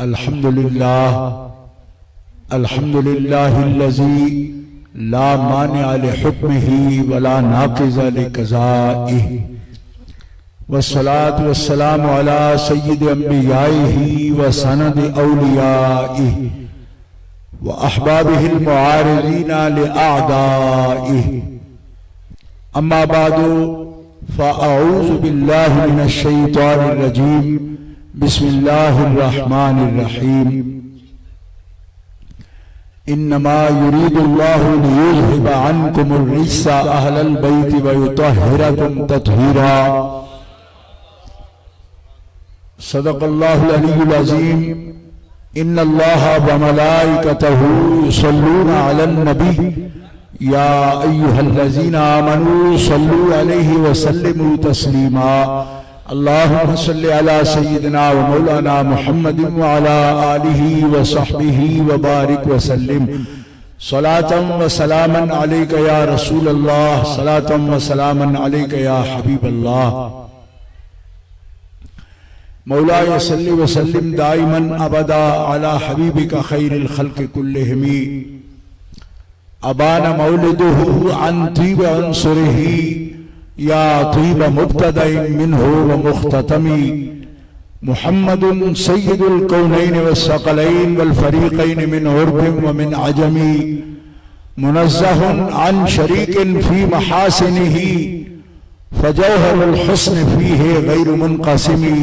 अल्हम्दुलिल्लाह अल्हम्दुलिल्लाहिल्लज़ी ला मानिअ लिहुक्मिही वला नाक़िज़ लिक़ज़ाइही वस्सलातु वस्सलामु अला सय्यिदि अंबियाइही व सनदि औलियाइही व अहबाबिहिल मुआरिज़ीना लिअअदाइही अम्मा बादु फ़अऊज़ु बिल्लाहि मिनश शैतानिर रजीम बिस्मिल्लाहिर रहमानिर रहीम इन्नमा युरीदुल्लाहु लियुज़हिबा अन्कुमुर रिज्सा अहलल बैति व युतahhirakum तत्हीरा। सदक़ल्लाहुल अलीयुल अज़ीम। इन्नल्लाहा व मलाइकतहु युसल्लूना अलन नबी या अय्युहल्लज़ीना आमनू सल्लू अलैहि व सल्लिमू तस्लीमा। अल्लाहुम्मा सल्लि अला सय्यिदिना व मौलाना मुहम्मदिन व अला आलिहि व सहबिहि व बारिक व सल्लिम। सलातन व सलामन अलैका या रसूल अल्लाह, सलातन व सलामन अलैका या हबीब अल्लाह। मौलाया सल्लि व सल्लिम दाइमन अबदा अला हबीबिका खैरिल खल्क़ि कुल्लिहिम। अबाना मौलिदुहु अन तीब अंसुरिही या तीब मुब्तदाइन मिन्हु व मुख्ततमी। मुहम्मदुन सय्यिदुल कौनैन व सकलैन वल फरीक़ैन मिन उर्बिन व मिन अजमी। मुनज़्ज़हुन अन शरीकिन फी महासिनिही फजौहरुल हुस्न फीहि गैरु मुनक़सिमी।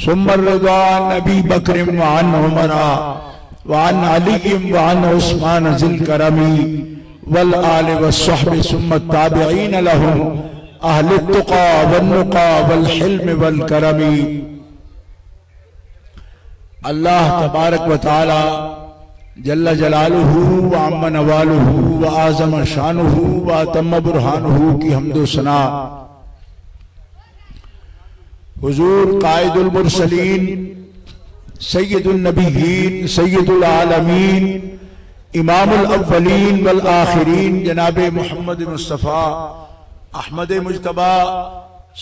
सुम्मा रिज़ा अन अबी बकर व अन उमर व अन अली व अन उस्मान ज़िल करमी वल आल व सहब सुम्मा ताबिईन लहुम अहलुत तुक़ा वन नुक़ा वल हिल्म वल करमी। अल्लाह तबारक व तआला जल्ल जलालुहु व अम्मा नवालुहु व आज़म शानुहु व अतम्म बुरहानुहु की हम्दो सना हुजूर कायदुल मुरसलीन सय्यदुन नबिय्यीन सय्यदुल आलमीन इमामुल अव्वलीन वल आखिरीन जनाब मोहम्मद मुस्तफ़ा अहमद मुज्तबा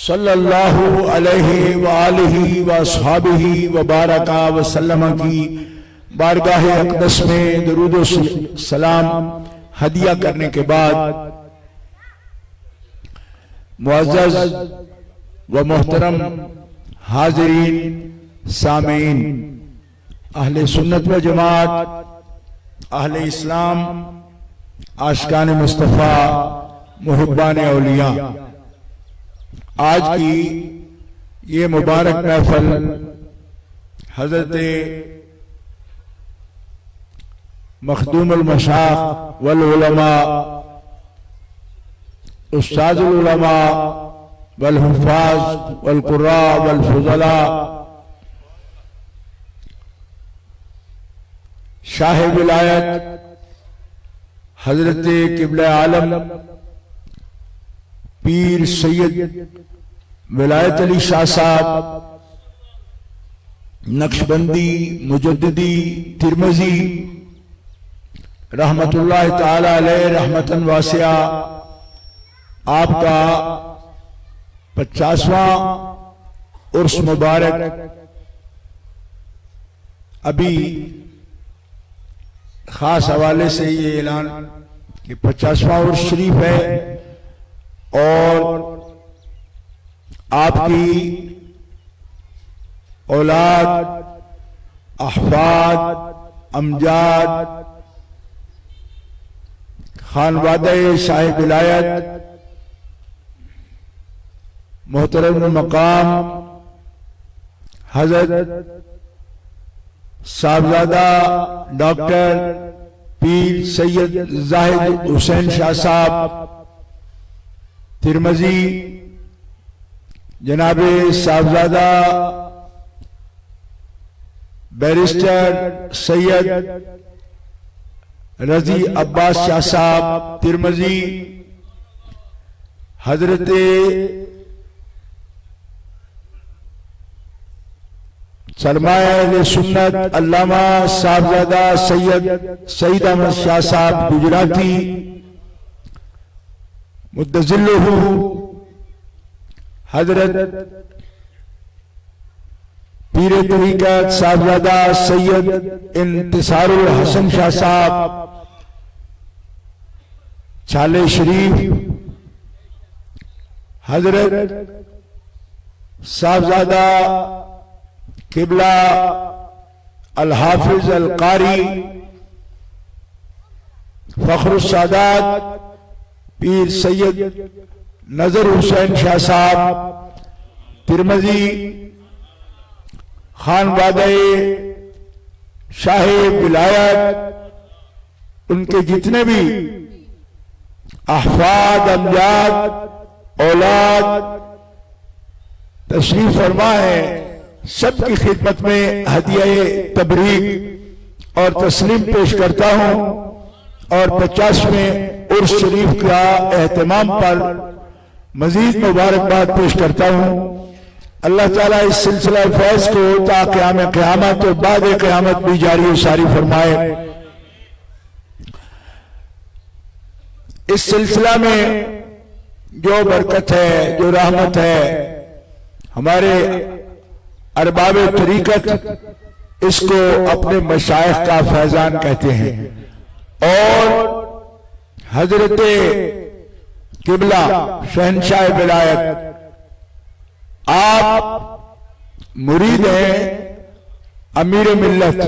सल्लल्लाहु अलैहि व आलिहि व अस्हाबिहि व बारका व सल्लम की बारगाह अक़दस में दरूद व सलाम हदिया करने के बाद मुअज़्ज़ज़ व मोहतरम हाज़िरीन सामीन, अहले सुन्नत व जमात, अहले इस्लाम, आशिकान मुस्तफ़ा, मुहिब्बान औलिया, आज की ये मुबारक महफल हज़रत मखदूमुल मशाइख़ वल उलमा उस्ताज़ुल उलमा वल हुफ़ाज़ वल क़ुर्रा वल फ़ुज़ला शाह विलायत हजरत क़िबला आलम पीर सैयद विलायत अली शाह साहब नक्शबंदी मुजद्दिदी तिरमिज़ी रहमतुल्लाह ताला अलैह रहमतन वासिया, आपका 50वां उर्स मुबारक अभी खास हवाले से ये ऐलान कि 50वां उर्स शरीफ है और आपकी औलाद, अहफाद, अमजाद, खानवादे शाह विलायत, मोहतरम मकाम हजरत साहबजादा डॉक्टर पीर सैयद जाहिद हुसैन शाह साहब तिरमिज़ी, जनाबे साहबजादा बैरिस्टर सैयद रजी अब्बास शाह साहब तिरमिज़ी, हजरत सरमाए सुन्नत अल्लामा साहबजादा सईद अहमद शाह साहब गुजराती मुद्दज़िल्लुहु, हजरत पीर तरीक़त साहबजादा सैयद इंतिसारुल हसन शाह साहब छाले शरीफ, हजरत साहबजादा किबला अल हाफिज अल कारी फखरुस सादात पीर सैयद नजर हुसैन शाह साहब तिरमजी खानवादे शाह विलायत, उनके जितने भी अहफाद अमजाद औलाद तशरीफ फरमा है, सबकी खिदमत में हदिया तबरीक और तस्लीम पेश करता हूं और 50वें उर्स शरीफ का एहतमाम पर मजीद मुबारकबाद पेश करता हूं। अल्लाह ताला इस सिलसिला फैज को ता क़यामत और बाद क़यामत भी जारी और सारी फरमाए। इस सिलसिला में जो बरकत है, जो रहमत है, हमारे अरबाब तरीक़त इसको अपने मशाइख का फैजान कहते हैं और हजरत किबला शहनशाह विलायत आप मुरीद हैं अमीर मिल्लत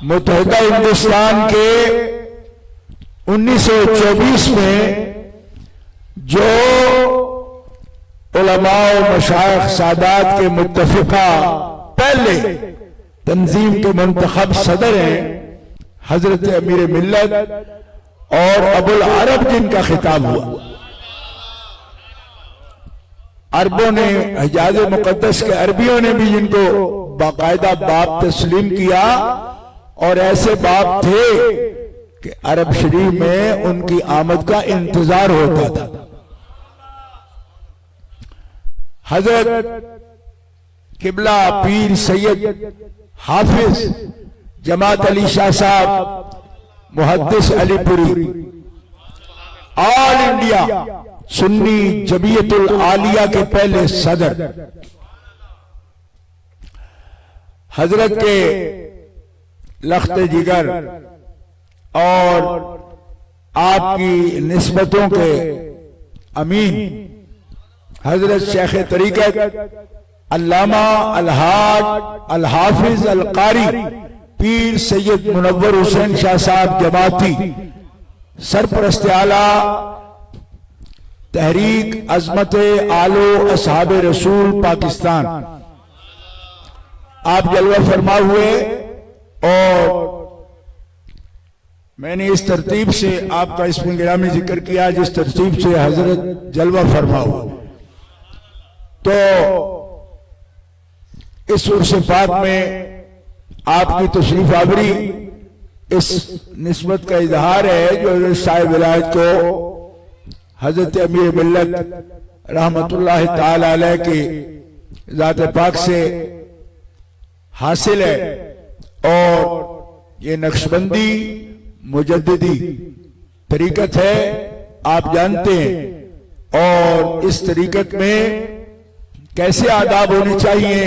मुत्तहिदा हिंदुस्तान के 1924 में जो उलमा और मशाइख सादात के मुत्तफिका पहले तंजीम के मुंतखब सदर हैं हजरत अमीर मिल्लत और अबुल अरब जिनका खिताब हुआ। अरबों ने, हिजाज मुकद्दस के अरबियों ने भी जिनको बाकायदा बाप तस्लीम किया और ऐसे बाप थे कि अरब शरीफ में उनकी आमद का इंतजार होता था। हजरत किबला पीर सैयद हाफिज जमात अली शाह साहब मुहद्दिस अलीपुरी ऑल इंडिया सुन्नी जमीयतुल आलिया के पहले सदर, हजरत के लख्त जिगर और आपकी निस्बतों के अमीन हजरत शेख तरीक़त अल्लामा अलहाज अल हाफिज अल कारी पीर सैयद मुनव्वर हुसैन शाह साहब जमाती सरपरस्त आला तहरीक अजमत आलो असहाब रसूल पाकिस्तान, आप जलवा फरमा हुए और मैंने इस तरतीब से आपका इसमें गिरामी जिक्र किया जिस तरतीब से हजरत जलवा फरमा हुआ। तो इस उर्स पाक में आपकी तशरीफ आवरी इस निस्बत का इजहार है जो हजरत शाह विलायत को हजरत अमीर मिल्लत रहमतुल्लाह ताला अलैह की ज़ात पाक से हासिल है और ये नक्शबंदी मुजद्दिदी तरीक़त है, आप जानते हैं। और इस तरीक़त में कैसे आदाब होने चाहिए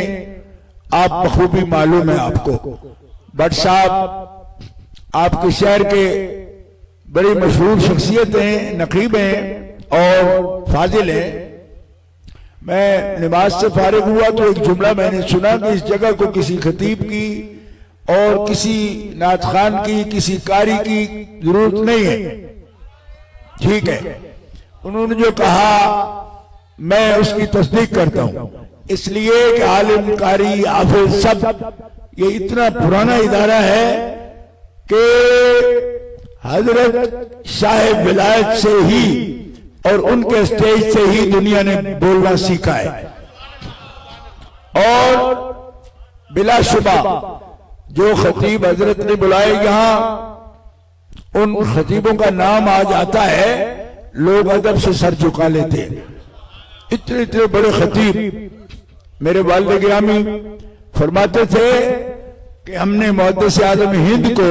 आप बखूबी मालूम है आपको। भट्ट साहब आपके शहर के बड़ी मशहूर शख्सियत हैं, नकीब हैं और फाजिल हैं। मैं नमाज से फारिग हुआ तो एक जुमला मैंने सुना कि इस जगह को किसी खतीब की और किसी नात खान की, किसी कारी की जरूरत नहीं है। ठीक है, उन्होंने जो कहा मैं उसकी तस्दीक करता हूं, इसलिए कि आलिम कारी हाफिज सब ये इतना पुराना इदारा है कि हजरत शाह विलायत से ही और उनके स्टेज से ही दुनिया ने बोलना सीखा है। और बिलाशुबा जो खतीब हजरत ने बुलाए यहां, उन खतीबों का नाम आज आता है, लोग अदब से सर झुका लेते हैं। इतने इतने बड़े खतीब मेरे वालिद गिरामी फरमाते थे कि हमने मुहद्दिस आज़म हिंद को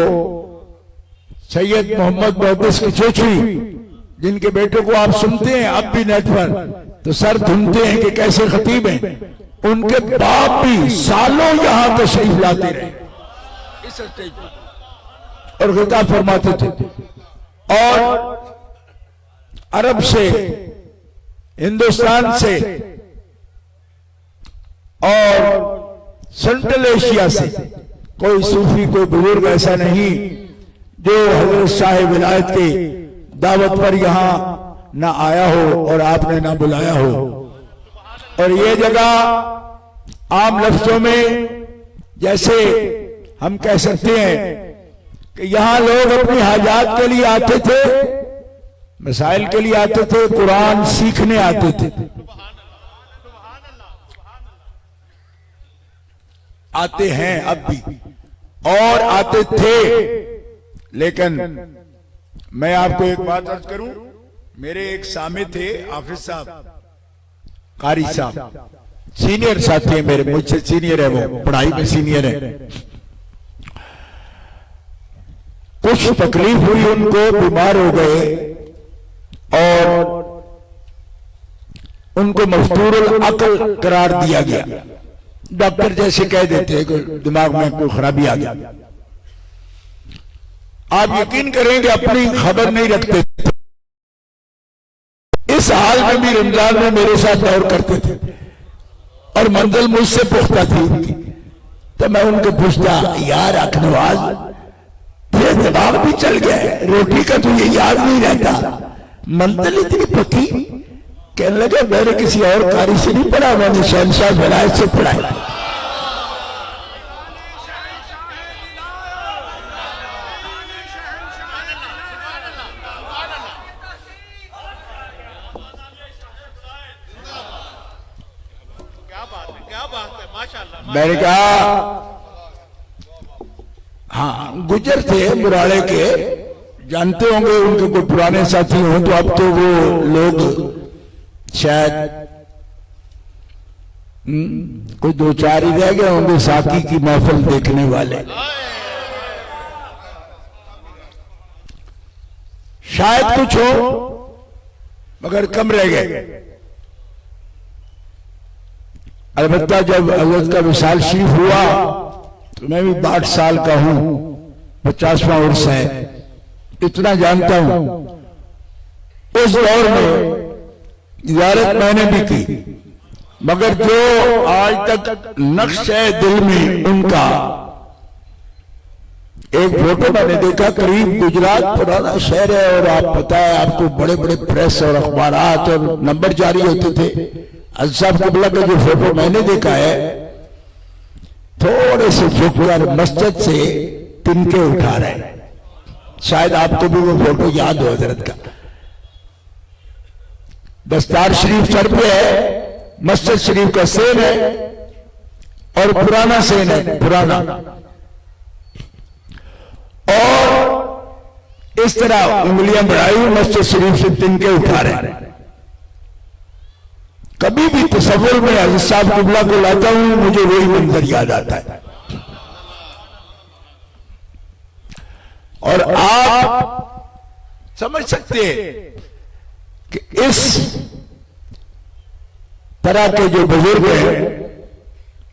सैयद मोहम्मद मुहद्दिस की चोचरी, जिनके बेटे को आप सुनते हैं अब भी नेट पर, तो सर धुनते हैं कि कैसे खतीब हैं। उनके बाप भी सालों यहां तशरीफ लाते रहे इस स्टेज पर और खिताब फरमाते थे। और अरब से, हिंदुस्तान से और सेंट्रल एशिया से कोई सूफी, कोई बुजुर्ग ऐसा नहीं जो हजरत शाह विलायत की दावत पर यहां ना आया हो और आपने ना बुलाया हो। और ये जगह आम लफ्जों में जैसे हम कह सकते हैं कि यहां लोग अपनी हाजात के लिए आते थे, मसाइल के लिए आते थे, कुरान सीखने आते थे, आते हैं अब भी और आते थे। लेकिन मैं आपको एक बात अर्ज करूं, मेरे एक सामे थे हाफिज साहब, कारी साहब, सीनियर साथी है मेरे, मुझसे सीनियर है, वो पढ़ाई में सीनियर है। कुछ तकलीफ हुई उनको, बीमार हो गए और उनको मफतूरुल अक्ल करार दिया गया। डॉक्टर जैसे कह देते हैं कि दिमाग में कोई खराबी आ गया। आप यकीन करेंगे अपनी खबर नहीं रखते थे। इस हाल में भी रमजान में मेरे साथ दौर करते थे और मंजिल मुझसे पुख्ता थी उनकी। तो मैं उनके पूछता, यार अखनवाज तेरे दिमाग भी चल गया है, रोटी का तुझे याद नहीं रहता, मंजिल इतनी पक्की। कहने लगे मैंने किसी और कारी से नहीं पढ़ा, मैंने शहनशाह विलायत से पढ़ा है। मैंने कहा हाँ, गुजर थे बुराड़े के, जानते होंगे उनके कोई पुराने साथी हो तो अब तो वो लोग शायद कोई दो चार ही रह गए होंगे साकी की महफिल देखने वाले, शायद कुछ हो मगर कम रह गए। अलबत्ता जब हजरत का विशाल शरीफ हुआ तो मैं भी 62 साल का हूं, 50वां उर्स है, इतना जानता हूं। उस दौर में इजारत मैंने भी की, मगर जो आज तक नक्श है दिल में उनका, एक फोटो मैंने देखा, करीब गुजरात पुराना शहर है और आप पता है आपको बड़े बड़े प्रेस और अखबारात और नंबर जारी होते थे। अज़साब क़िबला का जो फोटो मैंने देखा है, थोड़े से झुककर मस्जिद से तिनके उठा रहे हैं। शायद आपको भी वो फोटो याद हो हजरत का। दस्तार शरीफ सर पे है, मस्जिद शरीफ का सेन है और पुराना सेन है, पुराना, और इस तरह उंगलियां बढ़ाई हुई मस्जिद शरीफ से तिनके उठा रहे हैं। कभी भी तसव्वुर में अज़साब क़िबला को लाता हूं, मुझे वही मंजर याद आता है। और आप समझ सकते हैं कि इस तरह के जो बुजुर्ग हैं,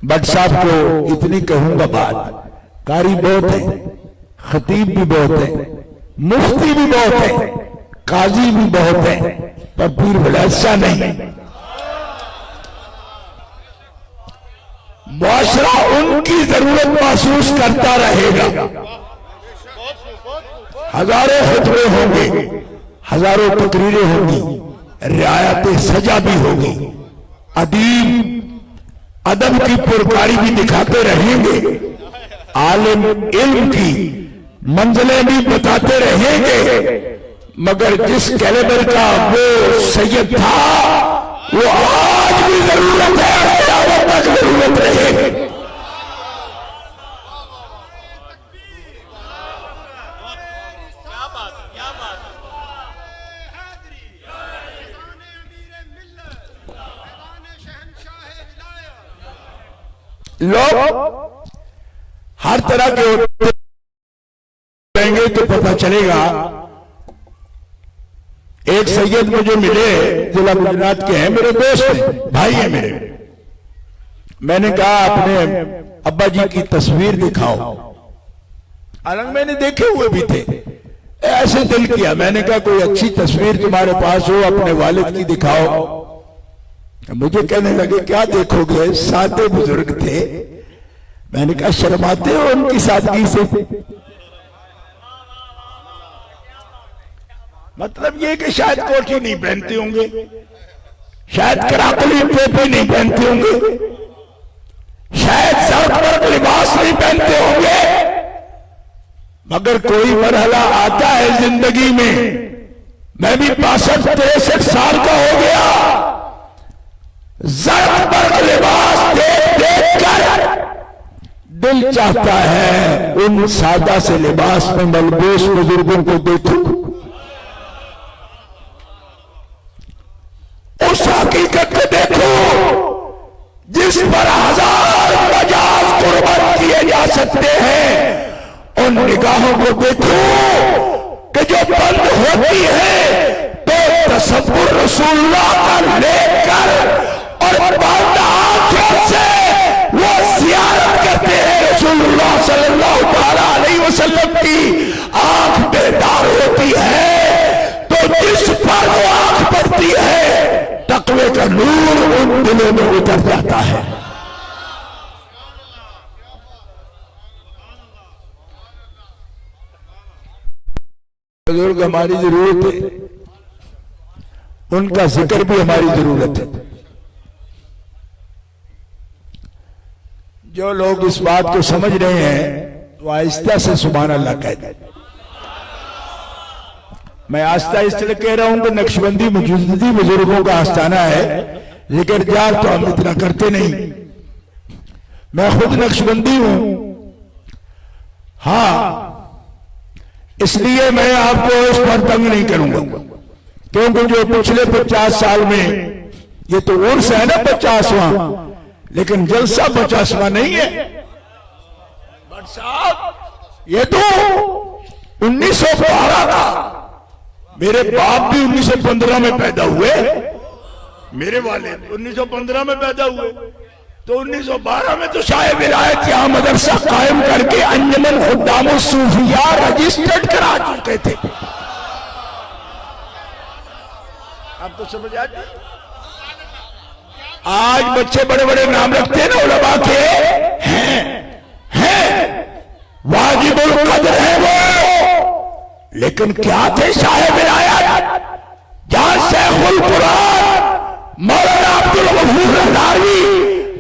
भट्ट साहब को इतनी कहूंगा बात, कारी बहुत है, खतीब भी बहुत है, मुफ्ती भी बहुत है, काजी भी बहुत है, पर पीर विलायत शाह नहीं। मुआशरा उनकी जरूरत महसूस करता रहेगा। हजारों खुतबे होंगे, हजारों तकरीरें होंगी, रियायत सजा भी होगी, अदीब अदब की पुरकारी भी दिखाते रहेंगे, आलिम इल्म की मंजिलें भी बताते रहेंगे। मगर जिस कैलेबर का वो सैयद था, वो आज भी जरूरत है, क़यामत तक जरूरत रहेगी। लोग हर तरह के रहेंगे तो पता चलेगा। एक सैयद मुझे मिले, जिला गुजरात के हैं, मेरे दोस्त हैं, भाई हैं मेरे, मैंने कहा अपने अब्बा जी की तस्वीर दिखाओ। हालांकि मैंने देखे हुए भी थे, ऐसे दिल किया। मैंने कहा कोई अच्छी तस्वीर तुम्हारे पास हो अपने वालिद की दिखाओ। मुझे कहने लगे क्या देखोगे, सादे बुजुर्ग थे। मैंने कहा शर्माते हो उनकी सादगी से? मतलब ये कि शायद कोठी नहीं पहनते होंगे, शायद कराकली टोपी नहीं पहनते होंगे, शायद सड़क पर लिबास नहीं पहनते होंगे, मगर कोई मरहला आता है जिंदगी में। मैं भी 62-63 साल का हो गया, सड़क पर लिबास देख देख कर दिल चाहता है उन सादा से लिबास में मलबूस बुजुर्गों को देखूं, उस हकीकत को देखो जिस पर 1000 मजाज कुर्बान किए जा सकते हैं। उन निगाहों को देखो कि जो बंद होती है तो तसव्वुर रसूलुल्लाह का लेकर और बंद आंखों से वो जियारत करते हैं रसूलुल्लाह सल्लल्लाहु अलैहि वसल्लम की। आंख बेदार होती है तो जिस पर वो आंख पड़ती है तकवे का नूर उन दिलों में उतर जाता है। बुजुर्ग हमारी जरूरत है, उनका जिक्र भी हमारी जरूरत है। जो लोग इस बात को समझ रहे हैं वो आहिस्ता से सुभान अल्लाह कह दें। मैं आस्था इसलिए कह रहा हूं कि नक्शबंदी मुजद्दिदी बुजुर्गों का आस्थाना है, जिक्र जार तो हम इतना करते नहीं। मैं खुद नक्शबंदी हूं, हाँ, इसलिए मैं आपको इस पर तंग नहीं करूंगा, क्योंकि जो पिछले 50 साल में, ये तो उर्स है ना 50वां, लेकिन जलसा 50वां नहीं है। बट साहब ये तो 1912 का, मेरे बाप भी 1915 में पैदा हुए, मेरे वाले 1915 में पैदा हुए, तो 1912 में तो शाह विलायत यहाँ मदरसा कायम करके अंजुमन खुद्दामुस सूफिया रजिस्टर्ड करा चुके थे। आप तो समझ आ जाए। आज बच्चे बड़े बड़े नाम रखते हैं ना उलमा के, हैं वाजिबुल कद्र है वो, लेकिन क्या थे शाह विलायत? जहां शेखुल कुरान मौलाना अब्दुल गफूर नारवी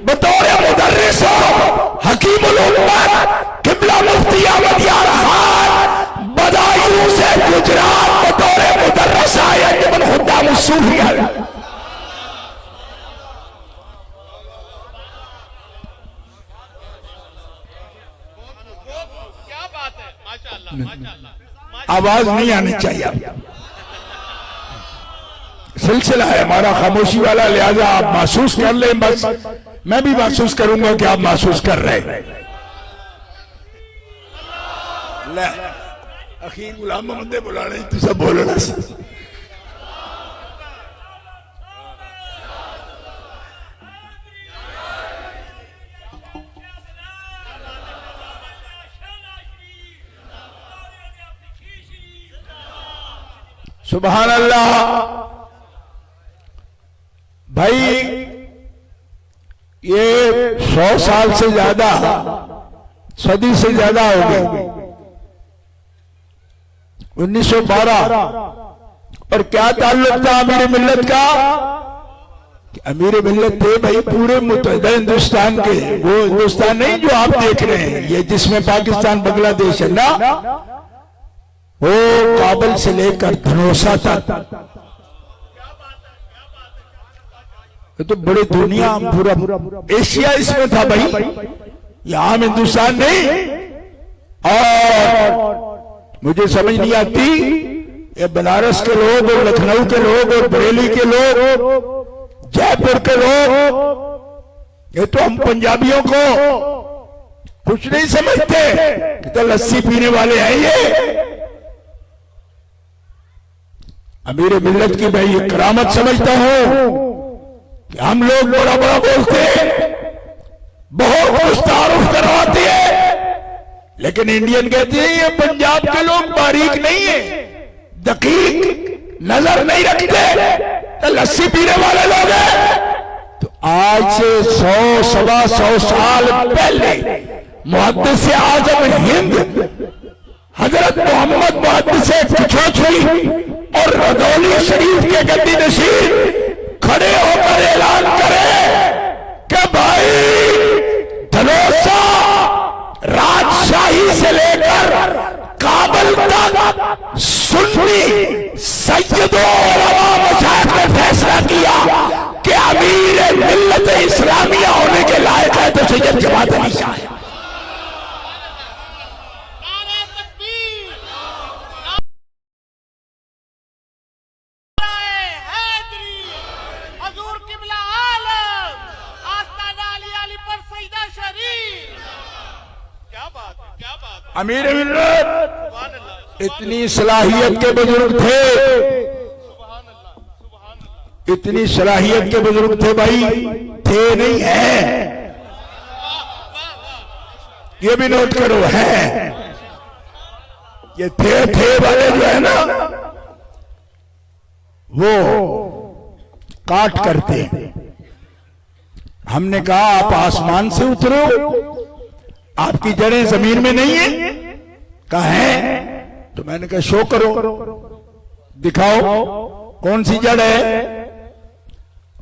बतौर मुदर्रिस हकीमुल उम्मत किबला मुफ्ती अहमद यार खान बदायूं से गुजरात बतौर मुदर्रिस आए अंजुमन खुद्दामुस सूफिया। आवाज नहीं आनी चाहिए, सिलसिला है हमारा खामोशी वाला, लिहाजा आप महसूस कर लें, बस मैं भी महसूस करूंगा कि आप महसूस कर रहे हैं। अखीर गुलाम मोहम्मद बुला रहे, तू सब बोलना। सुभान अल्लाह। भाई ये 100 साल से ज्यादा, सदी से ज्यादा हो गई, 1912। और क्या ताल्लुक था अमीर मिल्लत का? अमीर मिल्लत थे भाई पूरे मुत्तहिदा हिंदुस्तान के, वो हिंदुस्तान नहीं जो आप देख रहे हैं, ये जिसमें पाकिस्तान बांग्लादेश है ना, वो काबुल से लेकर धनोसा तक, तो बड़ी दुनिया, पूरा एशिया इसमें था भाई, यहां हिंदुस्तान नहीं। और मुझे समझ नहीं आती ये बनारस के लोग और लखनऊ के लोग और बरेली के लोग, जयपुर के लोग, ये तो हम पंजाबियों को कुछ नहीं समझते कि तो लस्सी पीने वाले हैं ये। अमीर मिल्लत की मैं ये करामत समझता हूं कि हम लोग बड़ा बड़ा बोलते हैं, बहुत कुछ तारुफ करवाती है, लेकिन इंडियन कहती है ये पंजाब के लोग बारीक नहीं है, दकीक नजर नहीं रखते, तो लस्सी पीने वाले लोग हैं। तो आज से 100-125 साल पहले मुहद्दिस आज़म हिंद हजरत मोहम्मद मुहद्दिस कुछोछी और रदौली शरीफ के गद्दी नशीर खड़े होकर ऐलान करें कि भाई धनोसा राजशाही से लेकर काबल तक सुन्नी सैयदों और अवाम मशाइख ने फैसला किया कि अमीर मिल्लत इस्लामिया होने के लायक है तो सैयद जमात अली शाह है। अमीर मिल्लत इतनी सलाहियत के बुजुर्ग थे, इतनी सलाहियत के बुजुर्ग थे भाई, थे नहीं है, ये भी नोट करो, है ये थे वाले जो है ना वो काट करते हैं। हमने कहा आप आसमान से उतरो, आपकी जड़ें जमीन में नहीं है, कहा है, तो मैंने कहा शो करो, दिखाओ कौन सी जड़ है,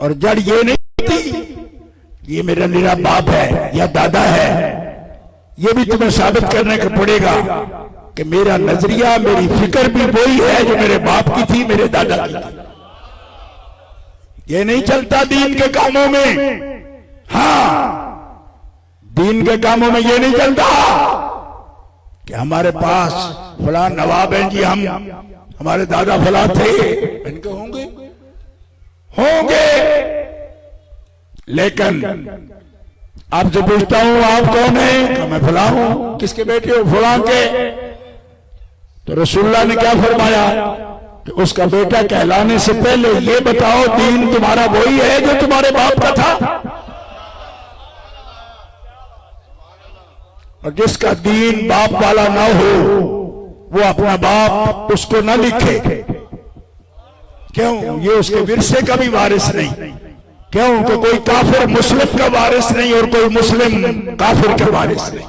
और जड़ ये नहीं थी ये मेरा निरा बाप है या दादा है, ये भी तुम्हें साबित करने का पड़ेगा कि मेरा नजरिया मेरी फिक्र भी वही है जो मेरे बाप की थी, मेरे दादा की थी। ये नहीं चलता दीन के कामों में, हाँ दीन के कामों में ये नहीं चलता कि हमारे पास फलां नवाब हैं जी, हम हमारे दादा फलां थे, इनके होंगे होंगे, लेकिन आपसे पूछता हूं आप कौन है, मैं फलां हूं, किसके बेटे हो, फलां के। तो रसूलुल्लाह ने क्या फरमाया कि उसका बेटा कहलाने से पहले ये बताओ दीन तुम्हारा वही है जो तुम्हारे बाप का था, और जिसका दीन बाप वाला ना हो वो अपना बाप उसको ना लिखे। क्यों? ये उसके विरसे का भी वारिस नहीं। क्यों? कि कोई काफिर मुस्लिम का वारिस नहीं और कोई मुस्लिम काफिर का वारिस नहीं।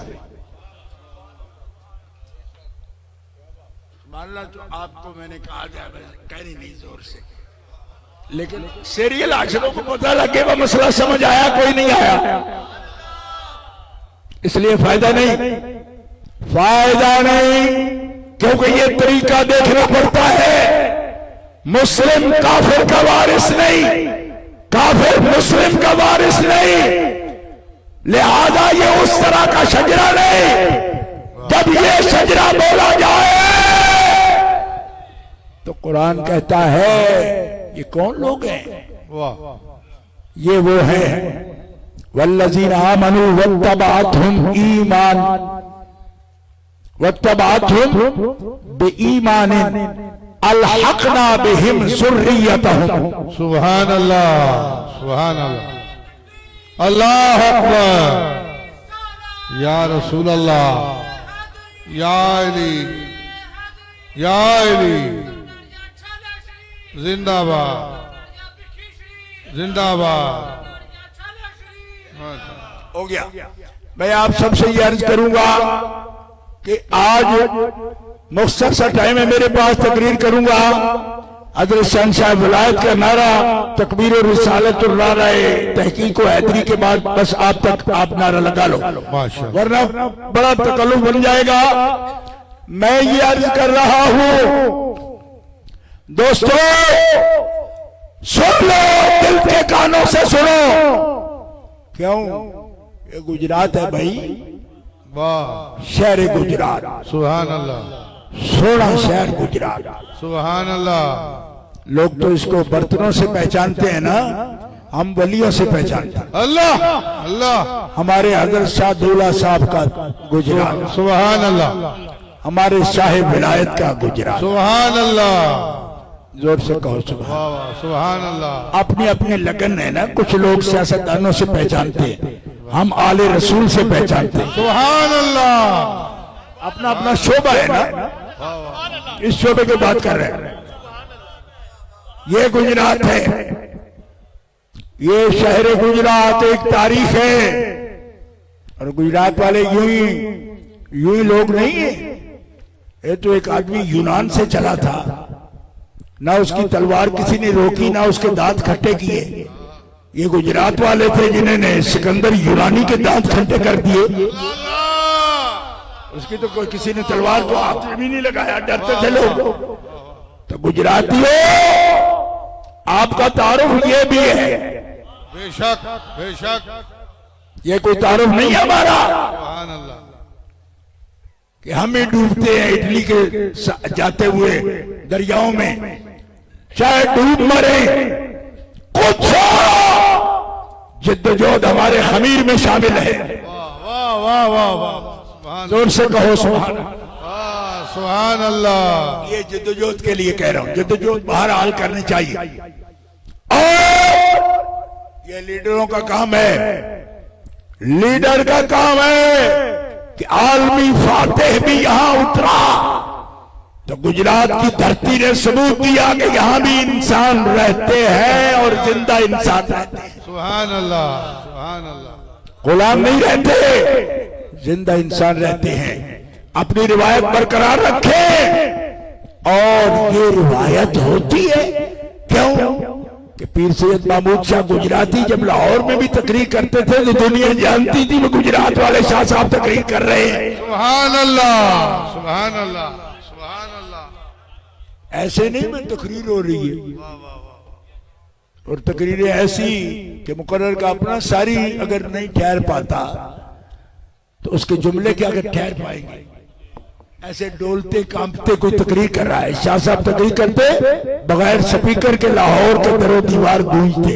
मानला तो आपको मैंने कहा जाए, कहनी नहीं जोर से, लेकिन सीरियल आशिकों को पता लगे वो मसला समझ आया, कोई नहीं आया, इसलिए फायदा नहीं, फायदा नहीं, क्योंकि ये तरीका देखना पड़ता है। मुस्लिम काफिर का वारिस नहीं, काफिर मुस्लिम का वारिस नहीं, लिहाजा ये उस तरह का शजरा नहीं। जब ये शजरा बोला जाए तो कुरान कहता है ये कौन लोग हैं, ये वो हैं वल्लज़ीना आमनू वत्तबअतहुम ईमान वत्तबअतहुम बिईमानिन अलहक़ना बिहिम ज़ुर्रियतहुम। सुभान अल्लाह, सुभान अल्लाह, अल्लाह अकबर, या रसूल अल्लाह, या अली, या अली, जिंदाबाद, जिंदाबाद। हो गया। मैं आप सबसे ये अर्ज करूंगा कि आज मुख्तसर सा टाइम है मेरे पास, तकरीर करूंगा। हज़रत शहंशाह विलायत का नारा तकबीर और रिसालत और नारा तहकीक व हैदरी के बाद बस आप तक आप नारा लगा लो, वरना बड़ा तकल्लुफ बन जाएगा। मैं ये अर्ज कर रहा हूं दोस्तों, सुन लो, दिल के कानों से सुनो। क्यों? ये गुजरात है भाई, वाह, शहर गुजरात, सुभान अल्लाह, सोना शहर गुजरात, सुभान अल्लाह। लोग तो इसको बर्तनों से पहचानते हैं ना, हम वलियों से पहचानते हैं। अल्लाह अल्लाह, हमारे हजरत शाह दौला साहब का गुजरात, सुभान अल्लाह, हमारे शाह विलायत का गुजरात, सुभान अल्लाह, जोर से कहो सुभान। सुभान अल्लाह। अपनी अपनी लगन है ना, कुछ लोग सियासतदानों से पहचानते हैं, हम आले रसूल से पहचानते हैं। सुभान अल्लाह। अपना अपना शोबा है ना, इस शोबे की बात कर रहे हैं। ये गुजरात है, ये शहर गुजरात एक तारीख है। और गुजरात वाले यूं ही लोग नहीं है। ये तो एक आदमी यूनान से चला था, ना उसकी तलवार किसी ने रोकी, ना उसके दांत खट्टे किए। ये गुजरात वाले थे जिन्होंने सिकंदर यूनानी के दांत खट्टे कर दिए। उसकी तो कोई किसी ने तलवार को हाथ में भी नहीं लगाया, डरते थे लोग। तो गुजरातियों, आपका तारुफ ये भी है। बेशक बेशक, ये कोई तारुफ नहीं है हमारा सुभान अल्लाह कि हम ही डूबते हैं इटली के जाते हुए दरियाओं में, चाहे डूब मरे, कुछ जिद्दोजहद हमारे खमीर में शामिल है। वाह वाह वाह वाह, जोर से कहो सुभान। सुभान अल्लाह। ये जिद्दोजहद के लिए कह रहा हूं, जिद्दोजहद बहरहाल करनी चाहिए। और ये लीडरों का काम है, लीडर का काम है कि आलमी फातेह भी यहां उतरा तो गुजरात की धरती ने सबूत दिया कि यहां भी इंसान रहते हैं और जिंदा इंसान रहते हैं। सुभान अल्लाह सुभान अल्लाह। गुलाम नहीं रहते, जिंदा इंसान रहते हैं। अपनी रिवायत बरकरार रखें। और ये रिवायत होती है क्यों कि पीर सैयद महमूद शाह गुजराती जब लाहौर में भी तकरीर करते थे तो दुनिया जानती थी वो गुजरात वाले शाह साहब तकरीर कर रहे हैं। सुभान अल्लाह सुभान अल्लाह सुभान अल्लाह। ऐसे नहीं में तकरीर हो रही है, और तकरीरें ऐसी कि मुकर्रर का अपना सारी अगर नहीं ठहर पाता तो उसके जुमले क्या अगर ठहर पाएंगे। ऐसे डोलते कांपते कोई तकरीर कर रहा है, शाह साहब तकरीर करते बगैर स्पीकर के लाहौर के दरो दीवार गूंजते।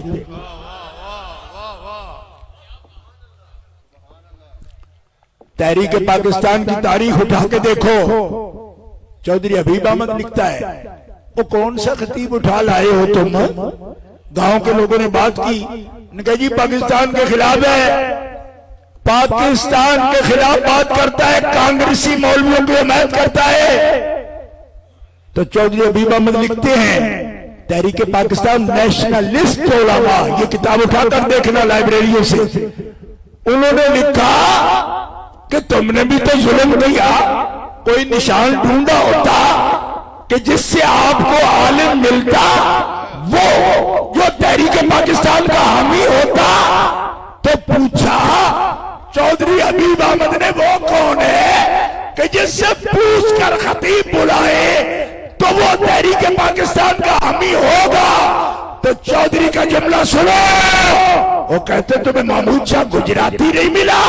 तहरीक पाकिस्तान की तारीख उठा के देखो, चौधरी हबीब अहमद लिखता है, वो कौन सा खतीब उठा लाए हो तुम। गांव के लोगों ने बात की, कहा जी पाकिस्तान के खिलाफ है, पाकिस्तान के खिलाफ बात करता है, कांग्रेसी मौलवियों की हिमायत करता है। तो चौधरी हबीब अहमद लिखते हैं, तहरीक पाकिस्तान नेशनलिस्ट उलमा, ये किताब उठाकर देखना लाइब्रेरियों से। उन्होंने लिखा कि तुमने भी तो जुल्म किया, कोई निशान ढूंढा होता कि जिससे आपको आलिम मिलता, वो जो तहरीक पाकिस्तान का हामी होता। तो पूछा चौधरी हबीब अहमद ने, वो कौन है कि जिससे पूछ कर खतीब बुलाए तो वो तहरीक पाकिस्तान का हामी होगा। तो चौधरी का जुमला सुनो, वो कहते तुम्हें महमूद शाह गुजराती नहीं मिला,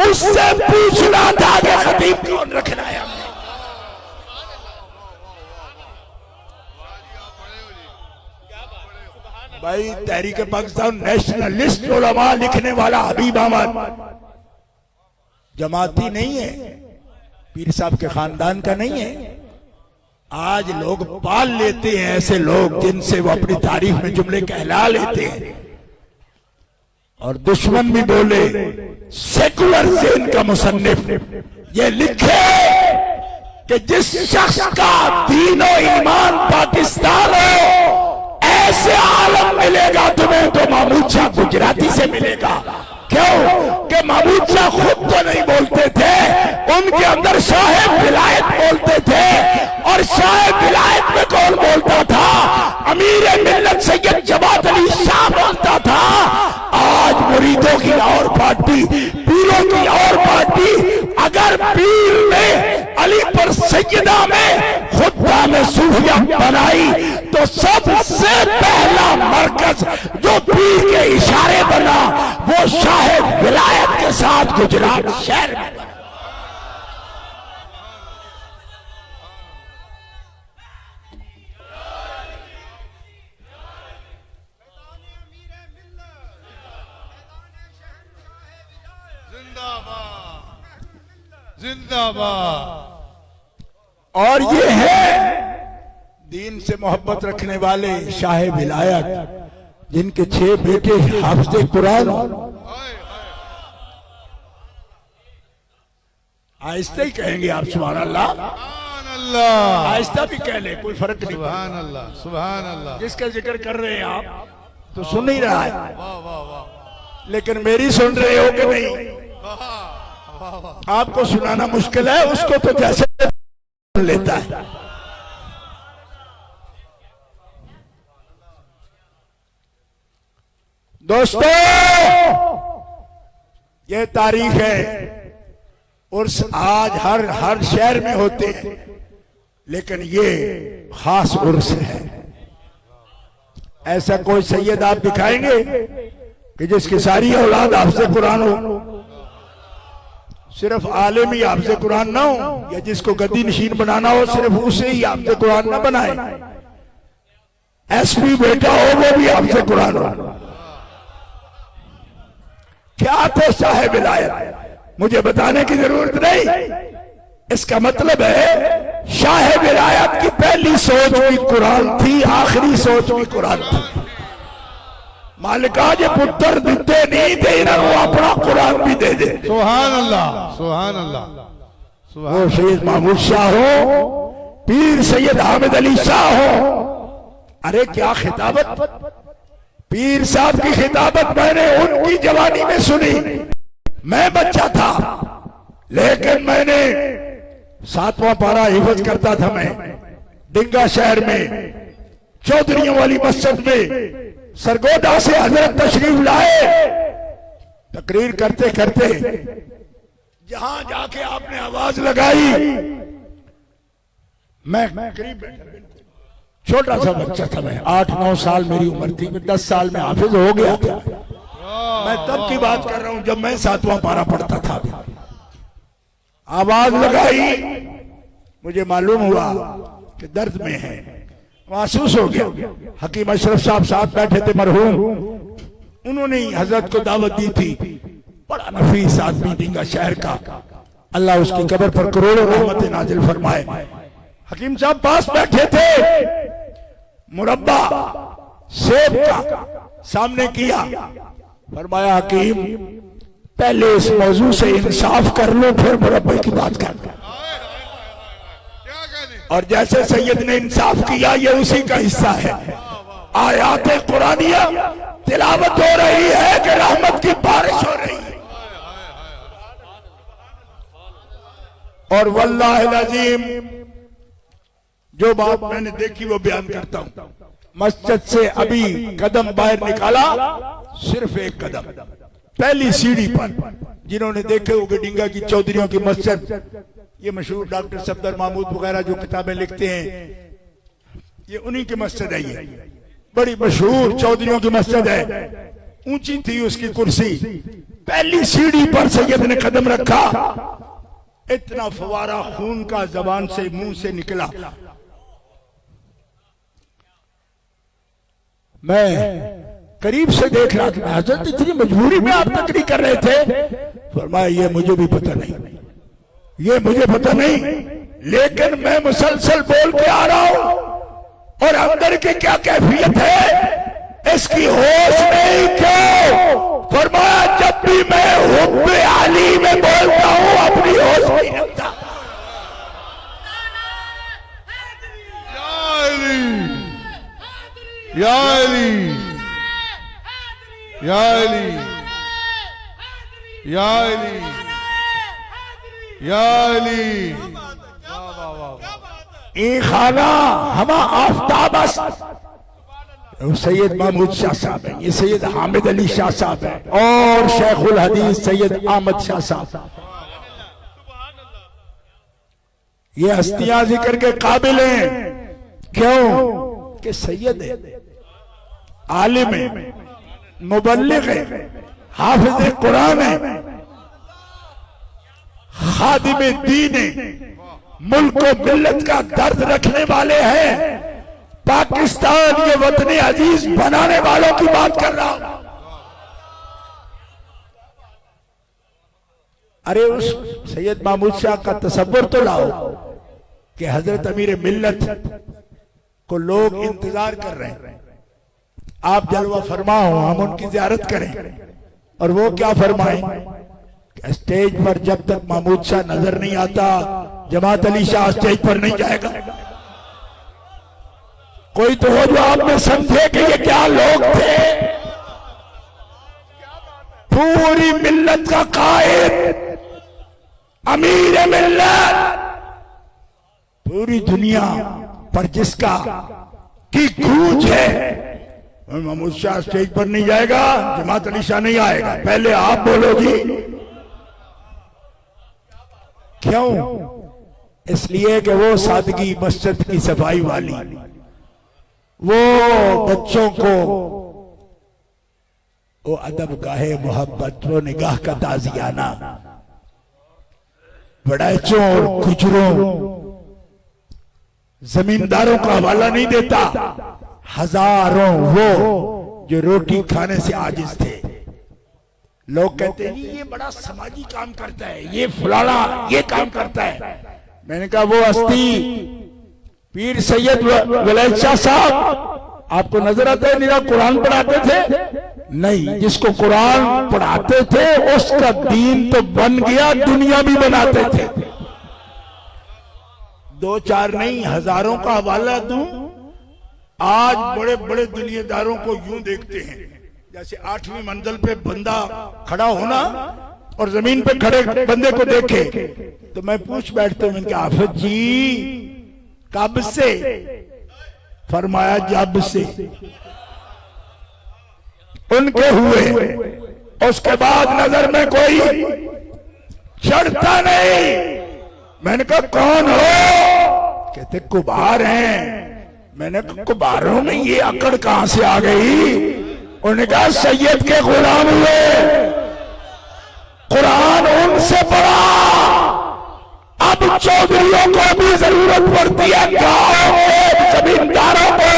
उससे पूछना था कि खतीब कौन रखना है। भाई तहरीक पाकिस्तान नेशनलिस्ट उलमा लिखने वाला हबीब अहमद जमाती नहीं है, पीर साहब के खानदान का नहीं है। आज लोग पाल लेते हैं ऐसे लोग जिनसे वो अपनी तारीख में जुमले कहला लेते हैं। और दुश्मन भी बोले, सेकुलर ज़हन का मुसन्निफ ये लिखे कि जिस शख्स का दीनो ईमान पाकिस्तान हो, ऐसे आलम मिलेगा तुम्हें तो महमूद शाह गुजराती से मिलेगा। क्यों कि महमूद शाह खुद तो नहीं बोलते थे, उनके अंदर शाह विलायत बोलते थे। और शाह विलायत में कौन बोलता था? अमीर मिल्लत सैयद जमात अली शाह बोलता था। आज मुरीदों की और पार्टी, पीरों की और पार्टी, अगर पीर ने अली पर सैयदा में खुदा में सूफिया बनाई तो सबसे पहला मरकज जो पीर के इशारे बना वो शाह विलायत के साथ गुजरात शहर में बना। जिंदाबाद। और ये है दीन से मोहब्बत रखने वाले शाह विलायत, जिनके 6 बेटे हाफिज़े कुरान, आहिस्ता ही कहेंगे आप सुभान अल्लाह, सुभान अल्लाह, आहिस्ता भी कह ले, कोई फर्क नहीं। सुभान अल्लाह, सुभान अल्लाह। जिसका जिक्र कर रहे हैं आप तो सुन ही रहा है, वाह वाह वाह, लेकिन मेरी सुन रहे हो कि नहीं? वाह वाह वाह। आपको सुनाना मुश्किल है, उसको तो जैसे सुन लेता है। दोस्तों, ये तारीख है, उर्स आज हर शहर में होते हैं, लेकिन ये खास उर्स है। ऐसा कोई सैयद आप दिखाएंगे कि जिसकी सारी औलाद हाफिज़े कुरान हो, सिर्फ आलिम ही हाफिज़े कुरान ना हो, या जिसको गद्दी नशीन बनाना हो सिर्फ उसे ही हाफिज़े कुरान ना बनाए। एसपी बेटा हो वो भी हाफिज़े कुरान हो। क्या थे साहिब विलायत, मुझे बताने की जरूरत नहीं। इसका मतलब है शाह विलायत की पहली सोच भी कुरान थी, आखिरी सोच भी कुरान थी। मालिका जे पुत्र दिते नहीं थे, इन्होंने अपना कुरान भी दे दे। सुभान अल्लाह, सुभान अल्लाह, वो सैयद महमूद शाह हो, पीर सैयद हामिद अली शाह हो। अरे क्या खिताबत, पीर साहब की खिताबत मैंने उनकी जवानी में सुनी। मैं बच्चा था, लेकिन मैंने 7वां पारा हिफज करता था। मैं डिंगा शहर में चौधरियों वाली मस्जिद में सरगोदा से हजरत तशरीफ लाए। तकरीर करते करते जहां जाके आपने आवाज लगाई, मैं करीब छोटा सा बच्चा था, मैं 8-9 साल मेरी उम्र थी, मैं 10 साल में हाफिज हो गया था। मैं तब की बात कर रहा हूं जब मैं 7वां पारा पढ़ता था। आवाज लगाई, मुझे मालूम हुआ कि दर्द में है, महसूस हो गया। हकीम अशरफ साहब साथ बैठे थे मरहूम, उन्होंने हजरत को दावत दी थी। बड़ा नफीस आदमी डिंगा शहर का, अल्लाह उसकी कब्र पर करोड़ों रहमतें नाजिल फरमाए। हकीम साहब पास बैठे थे, मुरब्बा सेब का सामने किया, फरमाया हकीम पहले इस मौजू से इंसाफ कर लो, फिर मुरब्बे की बात कर लो। और जैसे सैयद ने इंसाफ किया, ये उसी का हिस्सा है। आयात कुरानिया तिलावत हो रही है कि रहमत की बारिश हो रही है। और वल्लाहिल अज़ीम जो बात मैंने देखी वो बयान करता हूं। मस्जिद से अभी कदम बाहर निकाला, सिर्फ एक कदम, पहली सीढ़ी पर, जिन्होंने देखे होंगे डिंगा की चौधरियों की मस्जिद, ये मशहूर डॉक्टर सफदर महमूद वगैरह जो किताबें लिखते हैं, ये उन्हीं की मस्जिद है। ये बड़ी मशहूर चौधरियों की मस्जिद है, ऊंची थी उसकी कुर्सी। पहली सीढ़ी पर सैयद ने कदम रखा, इतना फवारा खून का जबान से मुंह से निकला। मैं करीब से देख रहा था, हजरत इतनी मजबूरी में आप तकरीर कर रहे थे। फरमाया ये मुझे भी पता नहीं, ये मुझे पता नहीं, लेकिन मैं मुसलसल बोल के आ रहा हूं और अंदर की क्या कैफियत है इसकी होश नहीं क्यों। फरमाया जब भी मैं हुब्बे आली में बोलता हूं अपनी होश नहीं रखता। या अली, या अली, या अली, या अली, ई खाना हमा आफ्ताबस। सैयद महमूद शाह साहब है, ये सैयद हामिद अली शाह साहब है, और शेखुल हदीस सैयद अहमद शाह साहब। ये हस्तियां जिक्र के काबिल हैं। क्यों कि सैयद है, आलिम है, मुबल्लिग है, हाफिज कुरान है, खादिम दीन है, मुल्क को मिल्लत का दर्द रखने वाले हैं। पाकिस्तान ये वतन अजीज बनाने वालों की बात कर रहा हूं। अरे उस सैयद महमूद शाह का तसव्वुर तो लाओ कि हजरत अमीर मिल्लत को लोग इंतजार कर रहे हैं, आप जलवा फरमाओ, हम उनकी ज़ियारत करें। और वो क्या फरमाएं स्टेज पर जब तक महमूद शाह नजर नहीं आता, जमात अली शाह स्टेज पर नहीं जाएगा। कोई तो हो जो आप में समझे कि ये क्या लोग थे। पूरी मिल्लत का कायद, अमीर मिल्लत, पूरी दुनिया पर जिसका की गूंज है। महमूद शाह स्टेज पर नहीं जाएगा, जमात अली शाह नहीं आएगा। पहले आप बोलो जी। क्यों? इसलिए कि वो सादगी, मस्जिद की सफाई वाली, वो बच्चों को वो अदब गाहे मोहब्बत, वो निगाह का ताजियाना, बड़ैचों और गुजरों, जमींदारों का हवाला नहीं देता। हजारों वो जो रोटी खाने से आजिज थे। लोग कहते हैं ये बड़ा समाजी काम करता है, ये फलाना ये काम करता है। मैंने कहा वो हस्ती पीर सैयद वलैद शाह साहब आपको नजर आता है निरा कुरान पढ़ाते थे? नहीं, जिसको कुरान पढ़ाते थे उसका दीन तो बन गया, दुनिया भी बनाते थे। दो चार नहीं, हजारों का हवाला दूं। आज बड़े बड़े दुनियादारों को यूं देखते हैं जैसे 8वीं मंजिल पे बंदा खड़ा होना और जमीन पे खड़े बंदे को देखे तो मैं पूछ बैठता हूं इनके आफत जी कब से? फरमाया जब से उनके हुए, उसके बाद नजर में कोई चढ़ता नहीं। मैंने कहा कौन हो? कहते कुबार हैं। मैंने कहा कुबारों में ये अकड़ कहां से आ गई? उन्होंने कहा सैयद के गुलाम हुए, कुरान उनसे पढ़ा। अब चौधरियों को भी जरूरत पड़ती है गांव के जमींदारों को,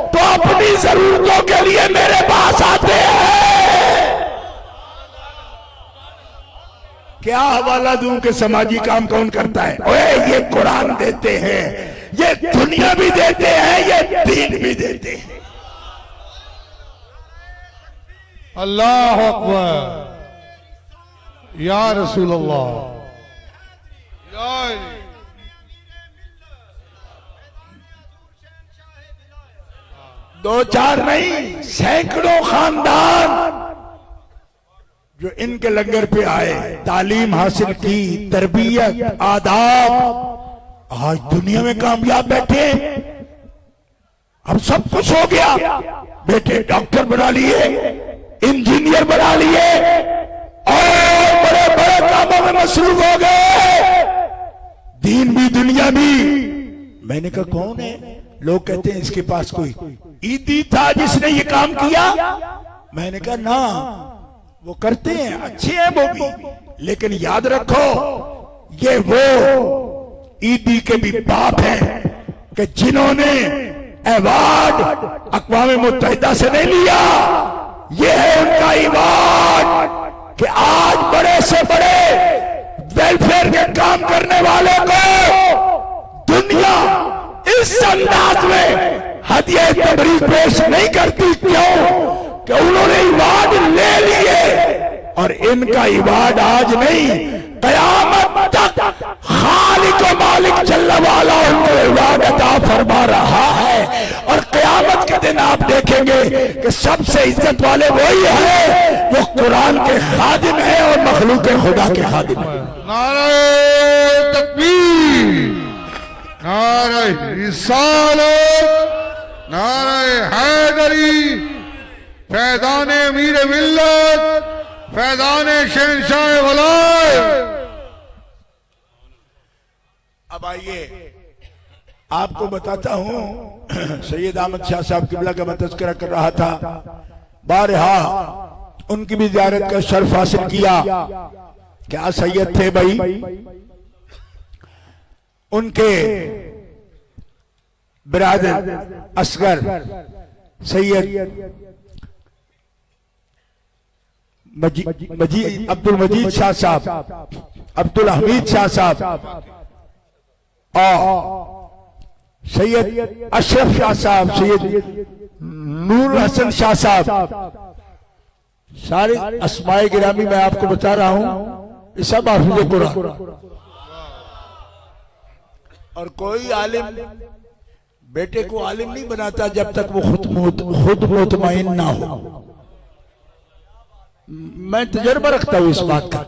तो अपनी जरूरतों के लिए मेरे पास आते हैं। क्या हवाला दूं कि समाजी काम कौन करता है? ओए ये कुरान देते हैं, ये दुनिया भी देते हैं, ये दीन भी देते हैं। अल्लाह अकबर, या रसूल अल्लाह, या दो चार नहीं, सैकड़ों खानदान जो इनके लंगर पे आए, तालीम हासिल की, तरबियत, आदाब, आज दुनिया में कामयाब बैठे। अब सब कुछ हो गया, बेटे डॉक्टर बना लिए, इंजीनियर बना लिए और बड़े बड़े कामों में मसरूफ हो गए, दीन भी दुनिया भी। मैंने कहा कौन है? लोग कहते हैं इसके पास कोई ईदी था जिसने ये काम किया। मैंने कहा ना, वो करते हैं, अच्छे हैं वो भी, लेकिन याद रखो ये वो ईदी के भी बाप हैं कि जिन्होंने अवार्ड अक़वाम मुत्तहिदा से नहीं लिया। ये है उनका अवार्ड कि आज बड़े से बड़े वेलफेयर के काम करने वाले को दुनिया इस अंदाज में हदिया तबरीक पेश नहीं करती। क्यों? कि उन्होंने अवार्ड ले लिए और इनका अवार्ड आज नहीं, कयामत तक खालिक व मालिक जल्ल वाला उनको अवार्ड अता फरमा रहा है। और कयामत के दिन आप देखेंगे कि सबसे इज्जत वाले वही है जो कुरान के खादिम है और मखलूक खुदा के खादिम है। नारे तकबीर, नारे रिसालत, नारे हैदरी, फैज़ाने अमीर मिल्लत, फैज़ाने शहंशाह वलायत। अब आइए आपको बताता हूं, सैयद अहमद शाह साहब किबला का मैं तज़किरा कर रहा था। बारहा उनकी भी ज़ियारत का शर्फ हासिल किया। क्या सैयद थे भाई? उनके बिरादर असगर सैयद अब्दुल मजीद शाह साहब, अब्दुल हमीद शाह साहब और सैयद अशरफ शाह साहब, सैयद नूर हसन शाह साहब, सारे अस्माए गिरामी मैं आपको बता रहा हूं। ये सब हाफिज कुरान। और कोई आलिम बेटे को आलिम नहीं बनाता जब तक वो खुद मुतमईन ना हो। मैं तजर्बा रखता हूं इस बात का,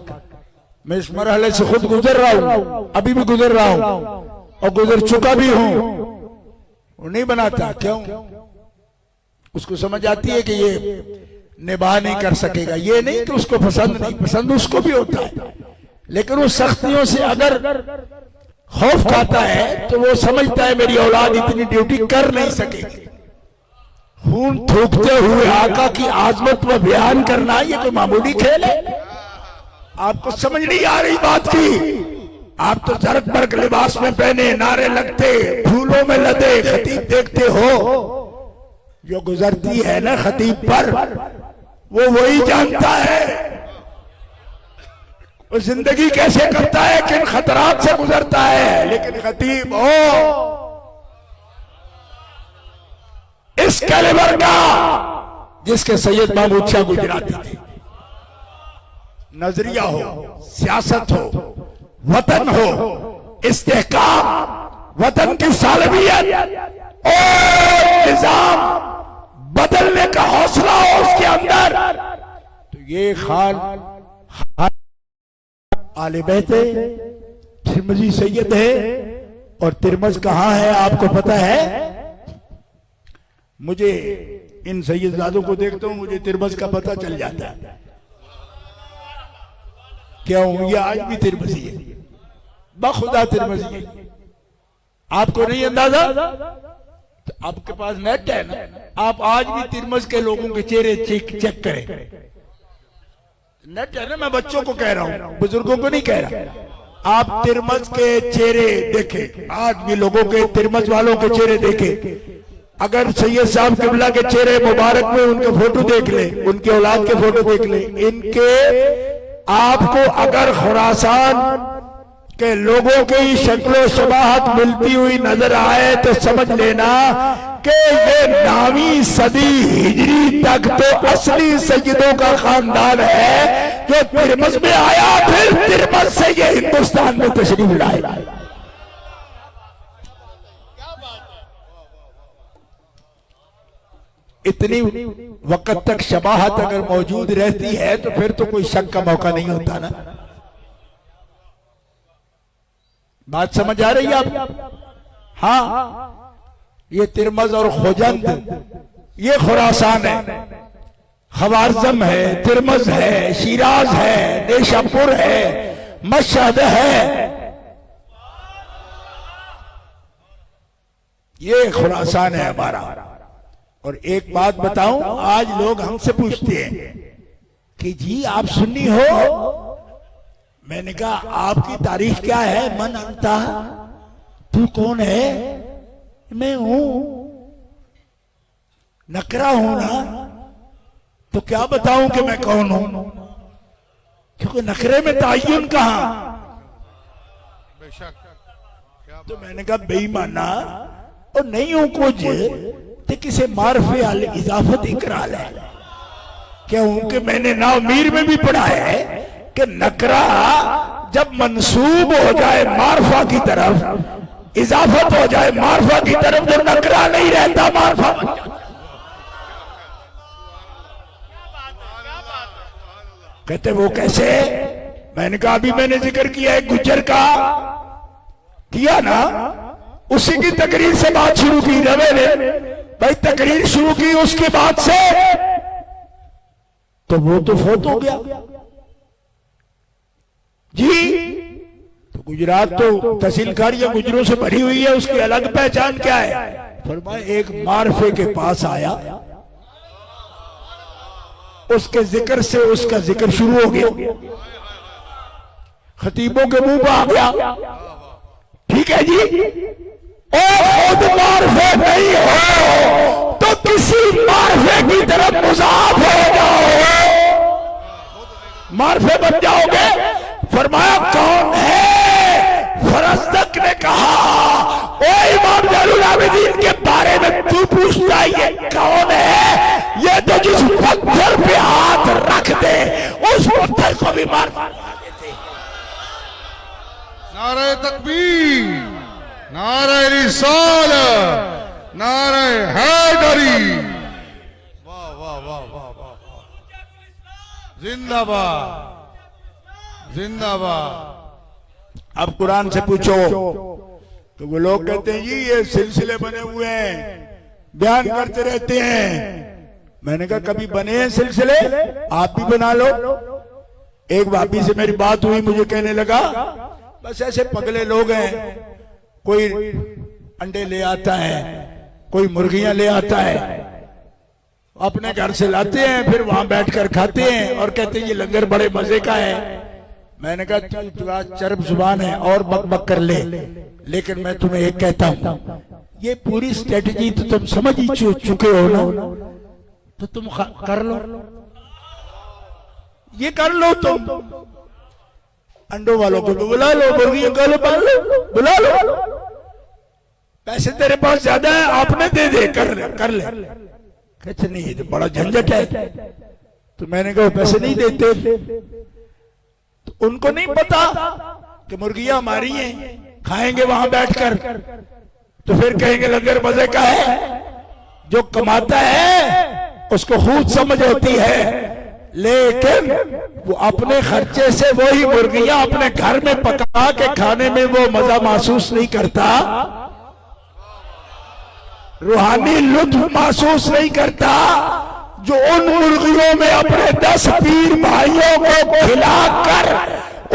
मैं इस मरहले से खुद गुजर रहा हूं, अभी भी गुजर रहा हूं और गुजर चुका भी हूं। वो नहीं बनाता, क्यों? उसको समझ आती है कि ये निभा नहीं कर सकेगा। ये नहीं कि उसको पसंद नहीं, पसंद उसको भी होता है, लेकिन उस सख्तियों से अगर खौफ खाता है तो वो समझता है मेरी औलाद इतनी ड्यूटी कर नहीं सकेगी। खून थूकते हुए आका की आजमत में बयान करना ये कोई मामूली खेल है? आपको समझ नहीं आ रही बात की? आप तो जरक बरक लिबास में पहने, नारे लगते, फूलों में लदे खतीब देखते हो। जो गुजरती है ना खतीब पर, वो वही जानता है वो जिंदगी कैसे करता है, किन खतरात से गुजरता है। लेकिन खतीब हो इस कैलिबर का जिसके सैयद महमूद शाह गुजराती थे। नजरिया हो, सियासत हो, वतन हो, इस्तेहकाम, वतन की सालमियत और निजाम बदलने का हौसला हो उसके अंदर, तो ये खान आले बैते तिरमिज़ी सैयद है। और तिरमिज़ कहां है आपको पता है? मुझे इन सैयदजादों को देखता हूं, मुझे तिरमिज़ का पता चल जाता है। क्यों? ये आज भी तिरमिज़ी है, बखुदा तिरमिज़ी है। आपको नहीं अंदाजा? तो आपके पास नेट है ना, आप आज भी तिरमिज़ के लोगों के चेहरे चेक करें। नेट है ना, मैं बच्चों को कह रहा हूं, बुजुर्गों को नहीं कह रहा। आप तिरमिज़ के चेहरे देखें, आज भी लोगों के, तिरमिज़ वालों के चेहरे देखें। अगर सैयद साहब किबला के चेहरे मुबारक में उनके फोटो देख ले, उनके औलाद के फोटो देख ले, इनके आपको अगर खुरासान के लोगों की शक्लो शबाहत मिलती हुई नजर आए तो समझ लेना कि ये 9वीं सदी हिजरी तक तो असली सैयदों का खानदान है जो तिरमिज़ में आया, फिर तिरमिज़ से ये हिंदुस्तान में तशरीफ लाया। इतनी वक्त तक शबाहत अगर मौजूद रहती है तो फिर तो कोई शक का मौका नहीं होता ना। बात समझ आ रही है आप? हाँ, ये तिरमिज़ और खोजंद ये खुरासान है, खवारज़म है, तिरमिज़ है, शिराज है, नेशापुर है, मशहद है, ये खुरासान है हमारा। और एक बात बताऊं, आज लोग हमसे पूछते हैं कि जी आप सुन्नी हो। मैंने कहा आपकी तारीख क्या है? मन अंता, तू कौन है? मैं हूं, नकरा हूं ना, तो क्या बताऊं कि मैं कौन हूं? क्योंकि नखरे में तायुन कहां। तो मैंने कहा बेईमाना और नहीं हूं कुछ, तो किसे मारफे आल इजाफत ही करा ले। क्यों कि मैंने नामीर में भी पढ़ा है कि नकरा जब मंसूब हो जाए मारफा की तरफ, इजाफत हो जाए मारफा की तरफ, तो नकरा नहीं रहता, मारफा बन जाता। कहते वो कैसे? मैंने कहा अभी मैंने जिक्र किया है गुज्जर का, किया ना, उसी की तकरीर से बात शुरू की। रवे ने भाई तकरीर शुरू की, उसके बाद से तो वो तो फौत हो गया जी। तो गुजरात तो तहसीलकारियां गुजरों से भरी हुई है, उसकी अलग पहचान क्या है? फरमाया एक मारफे के पास आया, उसके जिक्र से उसका जिक्र शुरू हो गया, खतीबों के मुंह पर आ गया। ठीक है जी, खुद मारफे नहीं हो तो किसी मारफे की तरफ मुजाफ हो जाओ, मारफे बन जाओगे। फरमाया कौन है? फरज़दक ने कहा ओ इमाम ज़ैनुल आबिदीन के बारे में तू पूछता है ये कौन है? ये तो जिस पत्थर पे हाथ रख दे उस पत्थर को भी मार देते। नारे तकबीर, नारे रिसालत, नारे हैदरी। वाह वाह वाह वाह वाह, जिंदाबाद जिंदाबाद। अब कुरान से पूछो तो वो लोग कहते हैं जी ये सिलसिले बने हुए हैं, बयान करते रहते हैं। मैंने कहा कभी बने हैं सिलसिले? आप भी बना लो। एक भाभी से मेरी बात हुई, मुझे कहने लगा बस ऐसे पगले लोग हैं, कोई अंडे ले आता है, कोई मुर्गियां ले आता है, अपने घर से लाते हैं, फिर वहां बैठकर खाते हैं और कहते हैं ये लंगर बड़े मजे का है। मैंने कहा तू आज चरब जुबान है और बक बक कर ले, लेकिन मैं तुम्हें एक कहता हूं, ये पूरी स्ट्रेटजी तो तुम समझ ही चुके हो ना, तो तुम कर लो, ये कर लो। तुम अंडों वालों को बुला लो, मुर्गियों को बुला लो, पैसे तेरे पास ज्यादा है, आपने दे दे, कर ले। कहते नहीं, ये तो बड़ा झंझट है। तो मैंने कहा पैसे नहीं देते, तो उनको नहीं पता कि मुर्गियां हमारी हैं, खाएंगे वहां बैठकर, तो फिर कहेंगे लंगर मजे का है। जो कमाता है उसको खुद समझ होती है, लेकिन वो अपने खर्चे से वही मुर्गियां अपने घर में पका के खाने में वो मजा महसूस नहीं करता, रूहानी लुत्फ महसूस नहीं करता जो उन मुर्गियों में अपने 10 पीर भाइयों को खिलाकर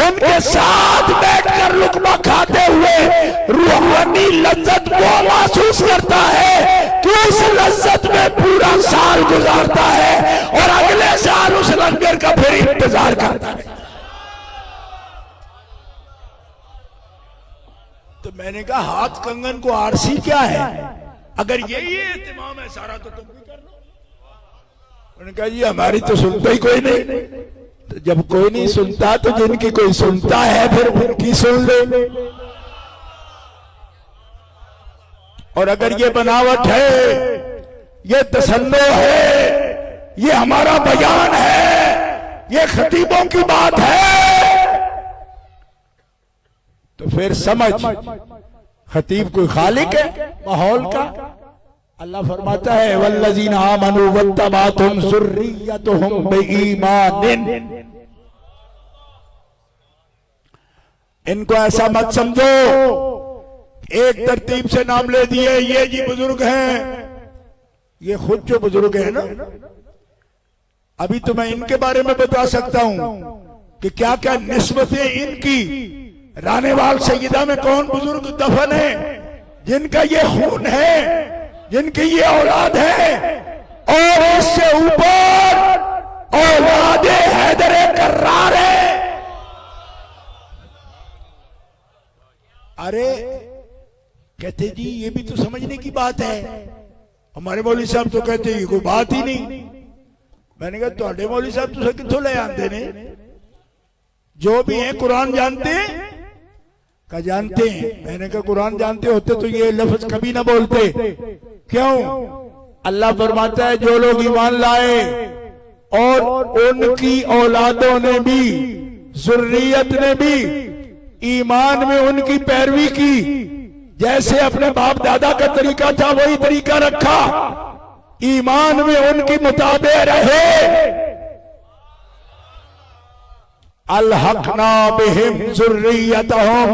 उनके साथ बैठकर लुकमा खाते हुए रूहानी लज्जत वो महसूस करता है कि उस लज्जत में पूरा साल गुजारता है और अगले साल उस लंगर का फिर इंतजार करता है। तो मैंने कहा हाथ कंगन को आरसी क्या है? अगर यही एहतिमाम है सारा तो तुम भी कर लो। उन्होंने कहा जी हमारी तो सुनता ही कोई नहीं। तो जब कोई नहीं सुनता तो जिनकी कोई सुनता है फिर उनकी सुन ले। और अगर ये बनावट है, ये तसन्नो है, ये हमारा बयान है, ये खतीबों की बात है, तो फिर समझ खतीब कोई खालिक है माहौल का। अल्लाह फरमाता है वल्लज़ीना आमनू वत्तबातहुम ज़ुर्रिय्यतुहुम बिईमानिन। इनको ऐसा मत समझो एक तरतीब से नाम ले दिए, ये जी बुजुर्ग हैं, ये खुद जो बुजुर्ग है ना, अभी तो मैं इनके बारे में बता सकता हूं कि क्या क्या निस्बतें इनकी। रानेवाल सैयदा में कौन बुजुर्ग दफन है जिनका ये खून है, जिनकी ये औलाद है, और इससे ऊपर औलादे हैदरे कर्रार है। अरे कहते जी ये भी तो समझने की बात है। हमारे मौलवी साहब तो कहते ये कोई बात ही नहीं। मैंने कहा तुहाडे मौलवी साहब तो कित्थों ले आते ने? जो भी है कुरान जानते हैं का जानते हैं। मैंने कहा कुरान जानते होते तो ये लफ्ज कभी ना बोलते। क्यों? अल्लाह फरमाता है जो लोग ईमान लाए और उनकी औलादों ने भी, ज़ुर्रियत ने भी ईमान में उनकी पैरवी की, जैसे अपने बाप दादा का तरीका था वही तरीका रखा, ईमान में उनकी मुताबिक रहे, अलहकना बिहिम ज़ुर्रियतहुम,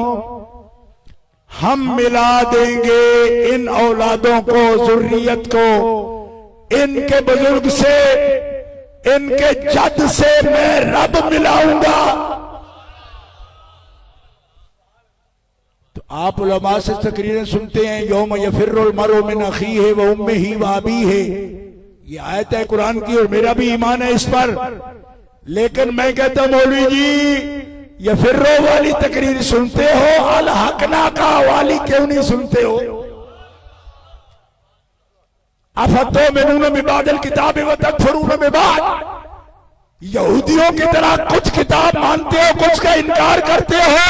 हम मिला देंगे इन औलादों को, ज़ुर्रियत को, इनके बुजुर्ग से, इनके जद से मैं रब मिलाऊंगा। तो आप उलमा से तकरीरें सुनते हैं यौम यफिर्रुल मरउ मिन अखीही व उम्मिही व अबीही, ये आयत है कुरान की और मेरा भी ईमान है इस पर। लेकिन मैं कहता हूं मौलवी जी यफिर्रो वाली तकरीर सुनते हो, अल हकना का वाली क्यों नहीं सुनते हो? अफतो मिनून बिबादिल किताब व तकफुरून बिबाद, यहूदियों की तरह कुछ किताब मानते हो, कुछ का इनकार करते हो।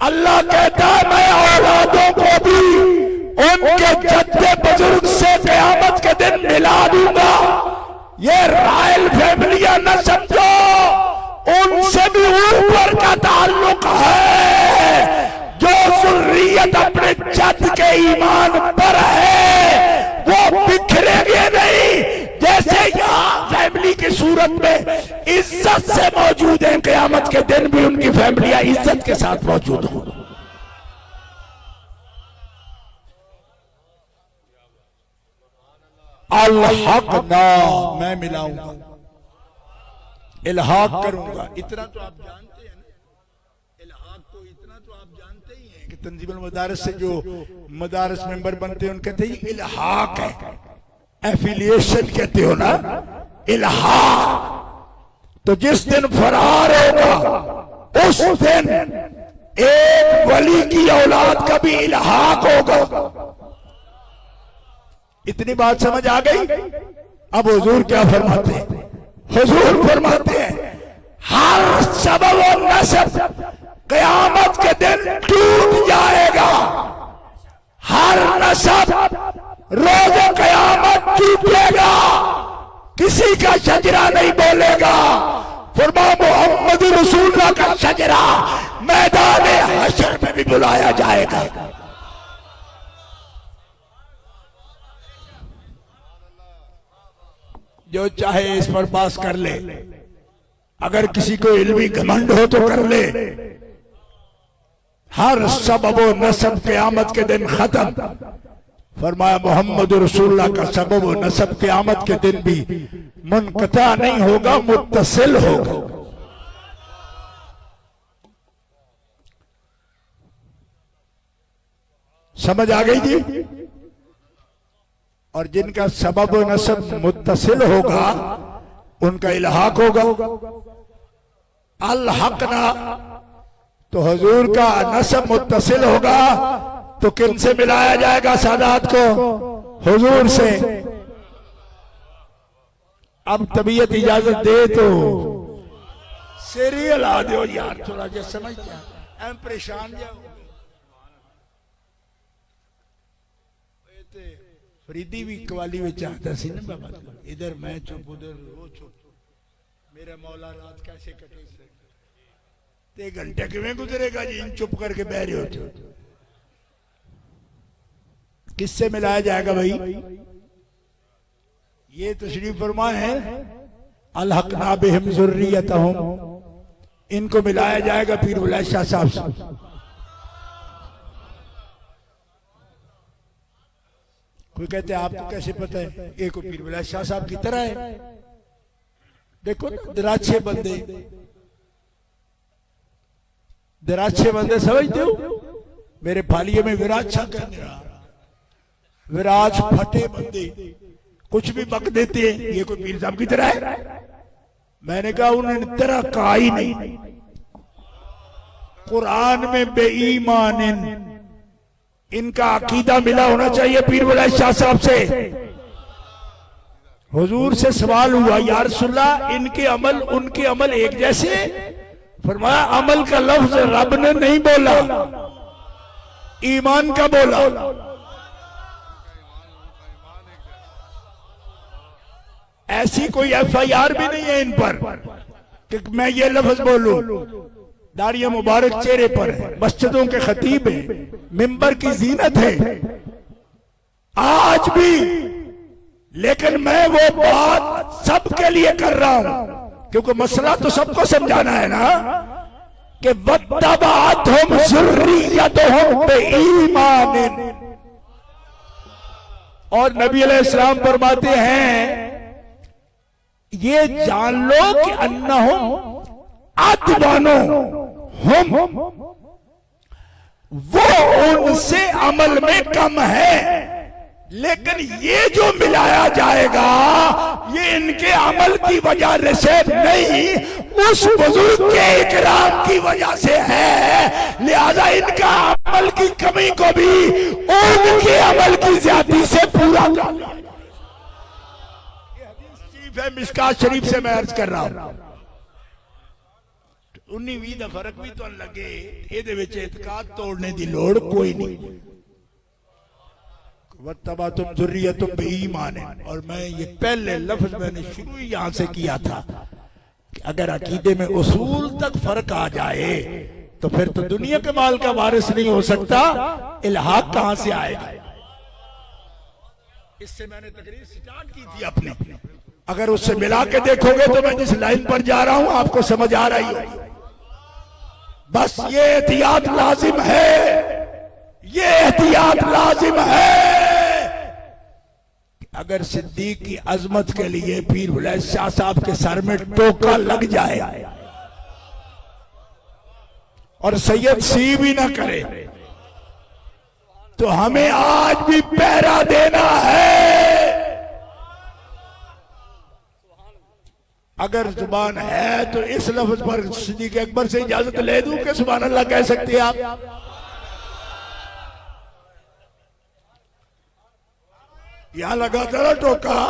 अल्लाह कहता है मैं औलादों को भी उनके जद्दे बुजुर्ग से क़यामत के दिन मिला दूंगा। ये रॉयल फैमिलियां न समझो, उनसे भी ऊपर का ताल्लुक है। जो ज़ुर्रियत अपने जद के ईमान पर है वो बिखरेंगे नहीं। जैसे यहाँ फैमिली की सूरत में इज्जत से मौजूद है, क़यामत के दिन भी उनकी फैमिलियां इज्जत के साथ मौजूद हों। अल हक ना, मैं मिलाऊंगा, इल्हाक करूंगा। इतना तो आप जानते हैं ना, इल्हाक तो इतना तो आप जानते ही हैं कि तंजीमुल मदारिस से जो मदारिस मेंबर बनते हैं उनके कहते हैं इल्हाक है, एफिलिएशन कहते हो ना, इल्हाक। तो जिस दिन फरार होगा उस दिन एक वली की औलाद का भी इल्हाक होगा। इतनी बात समझ आ गई। अब हुजूर क्या फरमाते हैं? हुजूर फरमाते हैं हर सबब और नसब क़यामत के दिन टूट जाएगा। हर नसब रोज क़यामत टूटेगा, किसी का शजरा नहीं बोलेगा। फरमा मोहम्मद रसूलुल्लाह का शजरा मैदान हशर में भी बुलाया जाएगा। जो चाहे इस पर पास कर ले, अगर किसी को इल्मी घमंड हो तो कर ले। हर सबब व नसब क़यामत के दिन खत्म। फरमाया मोहम्मद रसूलुल्लाह का सबब व नसब क़यामत के दिन भी मुनक़ता नहीं होगा, मुत्तसिल होगा। समझ आ गई जी? और जिनका सबब व नसब मुत्तसिल होगा उनका इल्हाक होगा। अल हक ना, तो हुजूर का नसब मुत्तसिल होगा तो किन से मिलाया जाएगा सादात को? हुजूर से। अब तबीयत इजाजत दे तो सीरियल आ दो यार, थोड़ा जा समझते हैं, परेशान जाओ। फरीदी भी कवाली में चाहता सी ना बाबा, इधर मैं चुप उधर वो चुप, मेरा मौला रात कैसे कटे से ते घंटे किवें गुजरेगा जी, इन चुप करके बह रहे हो। किससे मिलाया जाएगा भाई? ये तशरीफ फरमा है अल हक़ना बिहिम ज़ुर्रियतहुम, इनको मिलाया जाएगा पीर उलैया शाह साहब से। कोई कहते हैं आपको कैसे पता है? एक पीर उलैया शाह साहब की तरह है। देखो ना, दराछे बंदे, दराछे बंदे समझते हो? मेरे फालिये में विराज छा कर विराज फटे बंदे कुछ भी बक देते हैं, ये कोई पीर साहब की तरह है? मैंने कहा उन्होंने तरह कहा ही नहीं। कुरान में बेईमान इनका अकीदा मिला होना चाहिए पीर उलैया शाह साहब से। हुजूर से सवाल हुआ या रसूलल्लाह इनके अमल उनके अमल एक जैसे? फरमाया अमल का लफ्ज रब ने नहीं बोला, ईमान का बोला। ऐसी कोई FIR भी नहीं है इन पर कि मैं ये लफ्ज बोलूं। दाढ़ियां मुबारक चेहरे पर है, मस्जिदों के खतीब है, मिंबर की जीनत है आज भी। लेकिन मैं वो बात सबके लिए कर रहा हूं क्योंकि मसला तो सबको समझाना है ना कि वत्तबाअतहुम ज़ुर्रिय्यतुहुम बिईमान। और नबी अलैहिस्सलाम फरमाते हैं ये जान लो कि अन्नहुम अदवानो हम, वो उनसे अमल में कम है। लेकिन ये जो मिलाया जाएगा ये इनके अमल की वजह से नहीं, उस बुजुर्ग के इकराम की वजह से है। लिहाजा इनका अमल की कमी को भी उनके अमल की ज्यादती से पूरा कर लिया। मिशकात शरीफ से मैं अर्ज कर रहा हूं। 19-20 का फर्क भी तो लगे, ਇਹਦੇ ਵਿੱਚ इतकाद तोड़ने की लोड़ कोई नहीं। वत्तबाअतहुम ज़ुर्रिय्यतुहुम बिईमान। और मैं ये पहले लफ्ज मैंने शुरू ही यहां से किया था अगर अकीदे में उसूल तक फर्क आ जाए तो फिर तो दुनिया के माल का वारिस नहीं हो सकता, इल्हाक कहां से आएगा। इससे मैंने तकरीर स्टार्ट की थी अपनी, अगर उससे मिला के देखोगे तो मैं जिस लाइन पर जा रहा हूं आपको समझ आ रही है। बस ये एहतियात लाजिम है, ये एहतियात लाजिम है। अगर सिद्दीक की अजमत के लिए पीर बुलंद शाह साहब के सर में टोका लग जाए और सैयद सी भी ना करे तो हमें आज भी पहरा देना है। अगर जुबान है तो इस लफ्ज पर सिद्दीक अकबर से इजाजत ले दूं कि सुभान अल्लाह कह सकते हैं आप। यहां लगा था ना टोका,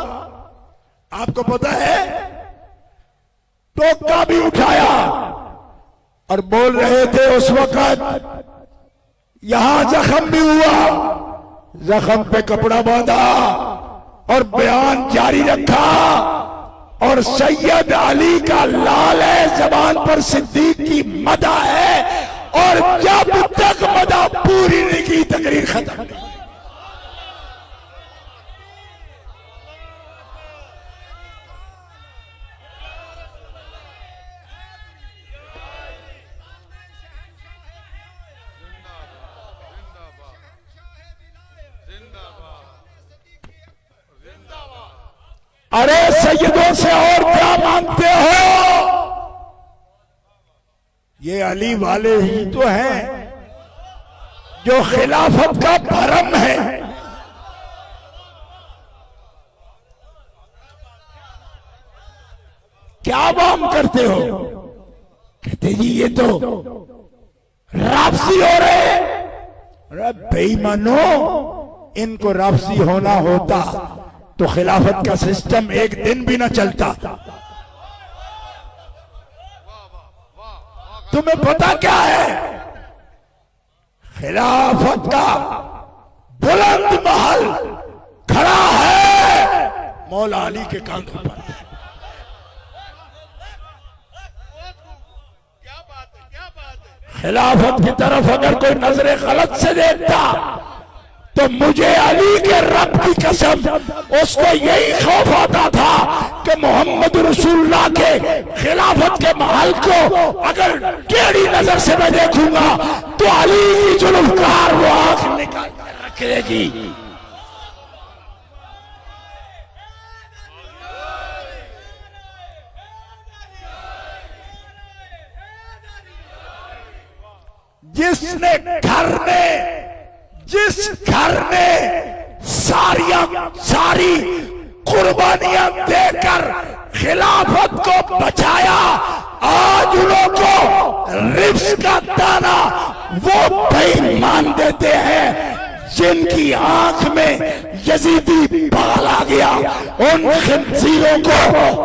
आपको पता है, टोका भी उठाया और बोल रहे थे उस वक्त यहां जख्म भी हुआ, जख्म पे कपड़ा बांधा और बयान जारी रखा। और सैयद अली का लाल है, जबान पर सिद्दीक की मदा है, और जब तक मदा पूरी नहीं की तकरीर खत्म नहीं। अरे सैयदों से और क्या मांगते हो? ये अली वाले ही तो हैं जो खिलाफत का भरम है। क्या बाम करते हो? कहते जी ये तो राफसी हो रहे हैं। अरे बेईमानो, इनको राफसी होना होता तो खिलाफत का सिस्टम एक दिन भी ना चलता। तुम्हें पता क्या है? खिलाफत का बुलंद महल खड़ा है मौला अली के कांधों पर। खिलाफत की तरफ अगर कोई नजरे गलत से देखता तो मुझे अली के रब की कसम उसको यही खौफ आता था कि मोहम्मद रसूलुल्लाह के खिलाफत के महल को अगर टेढ़ी नजर से मैं देखूंगा तो अली की जुल्फकार वो आंख निकाल कर रखेगी। जिस घर ने सारी कुर्बानियां देकर खिलाफत को बचाया, आज उनको रिफ्स का दाना वो बेईमान देते हैं जिनकी आंख में यजीदी बाल आ गया। उन खिंजीरों को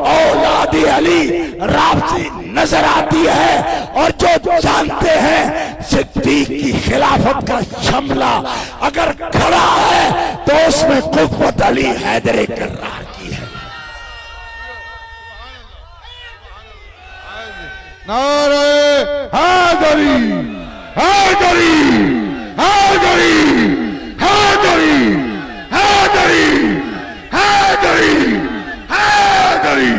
औलाद अली राफसी नजर आती है और जो जानते हैं सिद्दीक की खिलाफत का शमला अगर खड़ा है तो उसमें कुव्वत अली हैदर कर्रार की है। नारे हैदरी, हैदरी, हैदरी, हैदरी, हैदरी, हैदरी, हैदरी।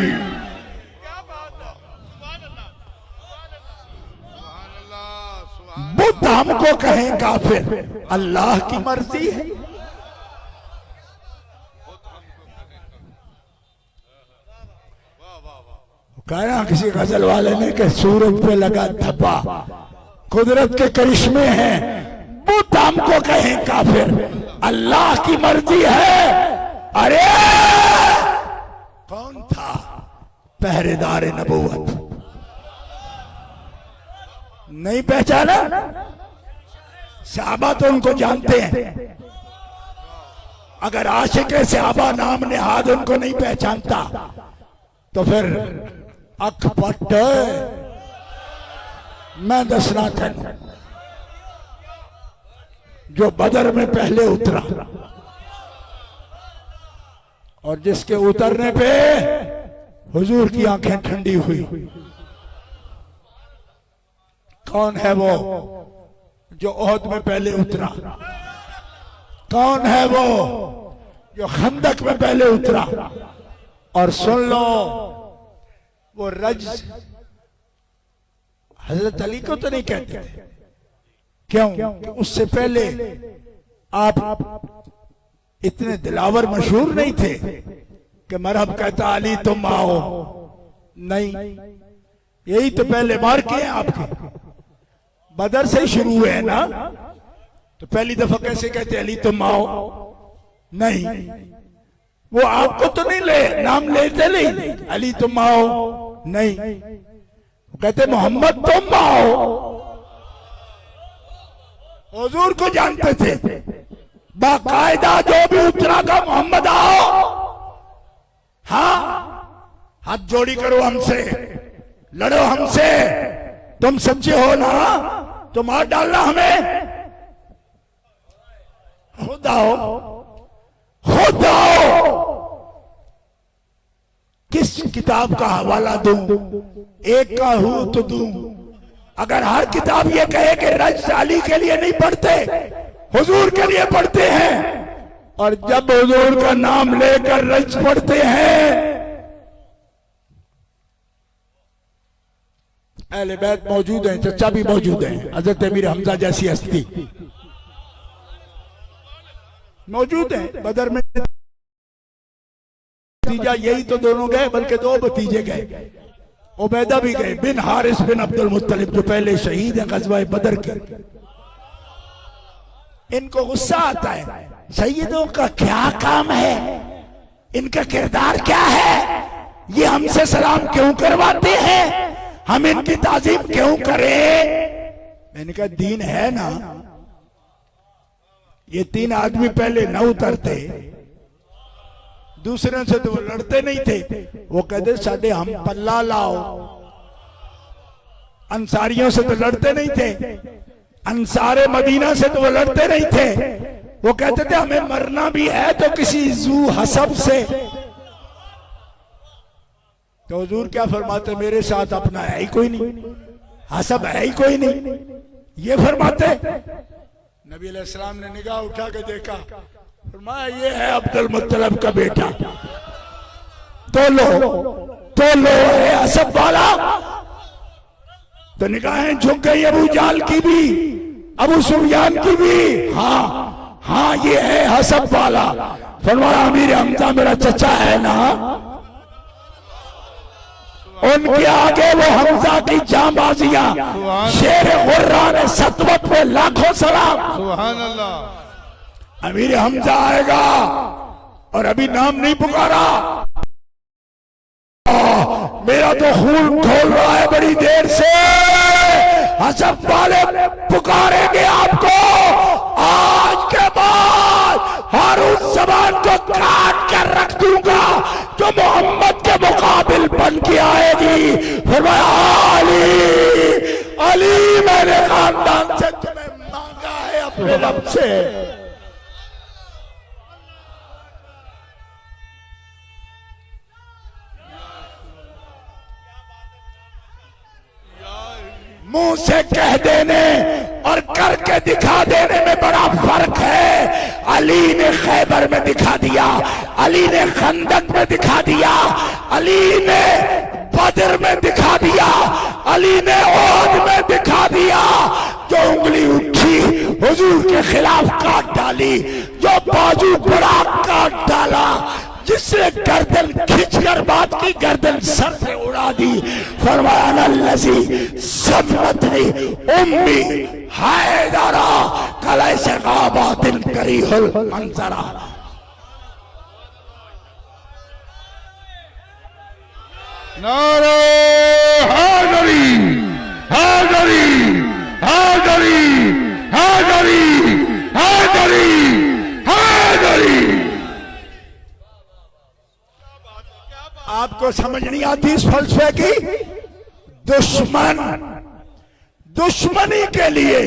बुद्ध हमको कहें काफिर, अल्लाह की मर्जी है। कहना किसी गजल वाले ने कि सूरज पे लगा धब्बा कुदरत के करिश्मे हैं। बुद्ध हमको कहें काफिर, अल्लाह की मर्जी है। अरे कौन था पहरेदार नबूवत? नहीं पहचाना? सहाबा तो उनको जानते हैं। अगर आशिक़े सहाबा नाम नेहाद उनको नहीं पहचानता तो फिर अकपट मैं दसना था जो बदर में पहले उतरा और जिसके उतरने पे हुजूर की आंखें ठंडी हुई। कौन है वो जो ओहद में पहले उतरा? कौन है वो जो खंदक में पहले उतरा? और सुन लो, वो रज हजरत अली को तो नहीं कहते थे। क्यों? कि उससे पहले आप इतने दिलावर मशहूर नहीं थे कि मरहब कहता अली तुम आओ। नहीं, यही तो पहले मार के हैं आपके। बदर से शुरू हुए ना, तो पहली दफा कैसे कहते अली तुम आओ? नहीं, वो आपको तो नहीं ले नाम लेते, नहीं अली तुम आओ, नहीं, वो कहते मोहम्मद तुम आओ। हुजूर को जानते थे, बाकायदा जो भी उतरा का मोहम्मद आओ। हाँ, हाथ जोड़ी करो हमसे, लड़ो हमसे, तुम सच्चे हो ना तो मार डालना हमें। खुद आओ, खुद आओ। किस किताब का हवाला दूं? एक का हूं तो दूं। अगर हर किताब ये कहे कि रज अली के लिए नहीं पढ़ते, हुजूर के लिए पढ़ते हैं, और जब हुजूर का नाम लेकर रज पढ़ते हैं, अहले बैत मौजूद हैं, चचा भी मौजूद हैं, हजरत अमीर हमजा जैसी हस्ती मौजूद हैं। बदर में भतीजा यही तो दोनों गए, बल्कि दो भतीजे गए, उबैदा भी गए, बिन हारिस बिन अब्दुल मुत्तलिब, जो पहले शहीद हैं गज़वा बदर के। इनको गुस्सा आता है, सैयदों का क्या काम है, इनका किरदार क्या है, ये हमसे सलाम क्यों करवाते हैं, हम इनकी ताजीम क्यों करें? मैंने कहा दीन है ना। ये तीन आदमी पहले न उतरते, दूसरे से तो वो लड़ते नहीं थे, वो कहते साडे हम पल्ला लाओ। अंसारियों से तो लड़ते नहीं थे, अंसारे मदीना से तो वो लड़ते नहीं थे, वो कहते थे हमें मरना भी है तो किसी जू हसब से। तो हुजूर क्या फरमाते, मेरे साथ अपना है ही कोई नहीं, हसब है ही कोई नहीं, ये फरमाते। नबी अलैहिस्सलाम ने निगाह उठा के देखा, फरमाया ये है अब्दुल मुत्तलिब का बेटा, तो लो है हसब वाला। तो निगाहें झुक गई अबू जाल की भी, अबू सुफियान की भी। हाँ ये है हसब वाला। फरमाया अमीर हमजा मेरा चचा है ना, उनके आगे वो हमजा की जांबाजियां, शेर गुर्रा ने सतवत पे लाखों सलाम। सुभान अल्लाह। अमीर हमजा आएगा और अभी नाम नहीं पुकारा, मेरा तो खून खोल रहा है बड़ी देर से। हसब वाले पुकारेंगे आपको, आज के बाद हर उस जबान को काट कर रख दूंगा जो मोहम्मद के मुकाबिल बन के आएगी। फरमाया अली मेरे खानदान से तुम्हें मांगा है अपने रब से। मुंह से कह देने और करके दिखा देने में बड़ा फर्क है। अली ने खैबर में दिखा दिया, अली ने खंदक में दिखा दिया, अली ने बदर में दिखा दिया, अली ने ओहद में दिखा दिया। जो उंगली उठी हुजूर के खिलाफ काट डाली, जो बाजू बड़ा काट डाला, जिसने गर्दन खींचकर बात की गर्दन सर से उड़ा दी। फरमाया लजी सम्मतनी उम्मी हैदरा कलैसे गाबातिन करीहुल मंजरा। नारे हैदरी हैदरी हैदरी हैदरी हैदरी हैदरी। आपको समझ नहीं आती इस फलसफे की? दुश्मनी के लिए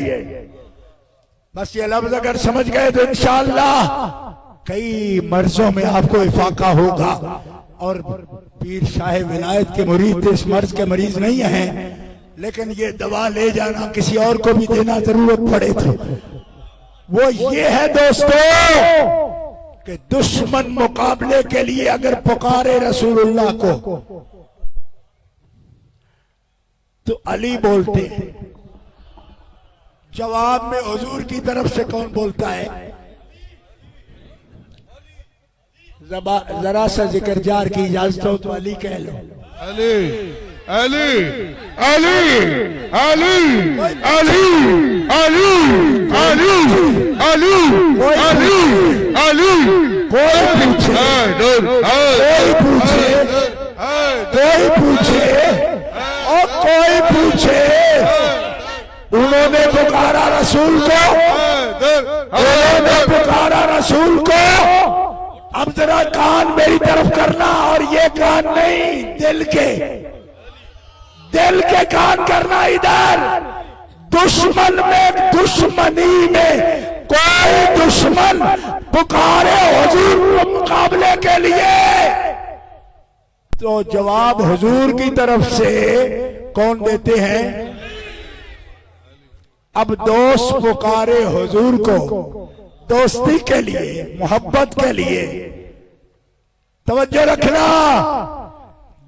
बस ये लफ्ज अगर समझ गए तो इंशाअल्लाह कई मर्जों में आपको इफाका होगा। और पीर शाह विलायत के मुरीद इस मर्ज के मरीज नहीं हैं, लेकिन ये दवा ले जाना किसी और को भी देना जरूरत पड़े तो वो ये है दोस्तों कि दुश्मन मुकाबले के लिए अगर पुकारे रसूलुल्लाह को तो अली बोलते हैं, जवाब में हुजूर की तरफ से कौन बोलता है? जरा सा जिक्र जार की इजाजत हो तो अली कह लो। अली अली अली अली अली अली अली अली अली अली कोई पूछे कोई पूछे कोई पूछे और कोई पूछे, उन्होंने पुकारा रसूल को, उन्होंने पुकारा रसूल को। अब जरा कान मेरी तरफ करना, और ये कान नहीं दिल के कान करना। इधर दुश्मन में दुश्मनी में कोई दुश्मन पुकारे हुजूर को मुकाबले के लिए तो जवाब हुजूर की तरफ से कौन देते हैं? अब दोस्त पुकारे हुजूर को दोस्ती के लिए, मोहब्बत के लिए, तवज्जो रखना।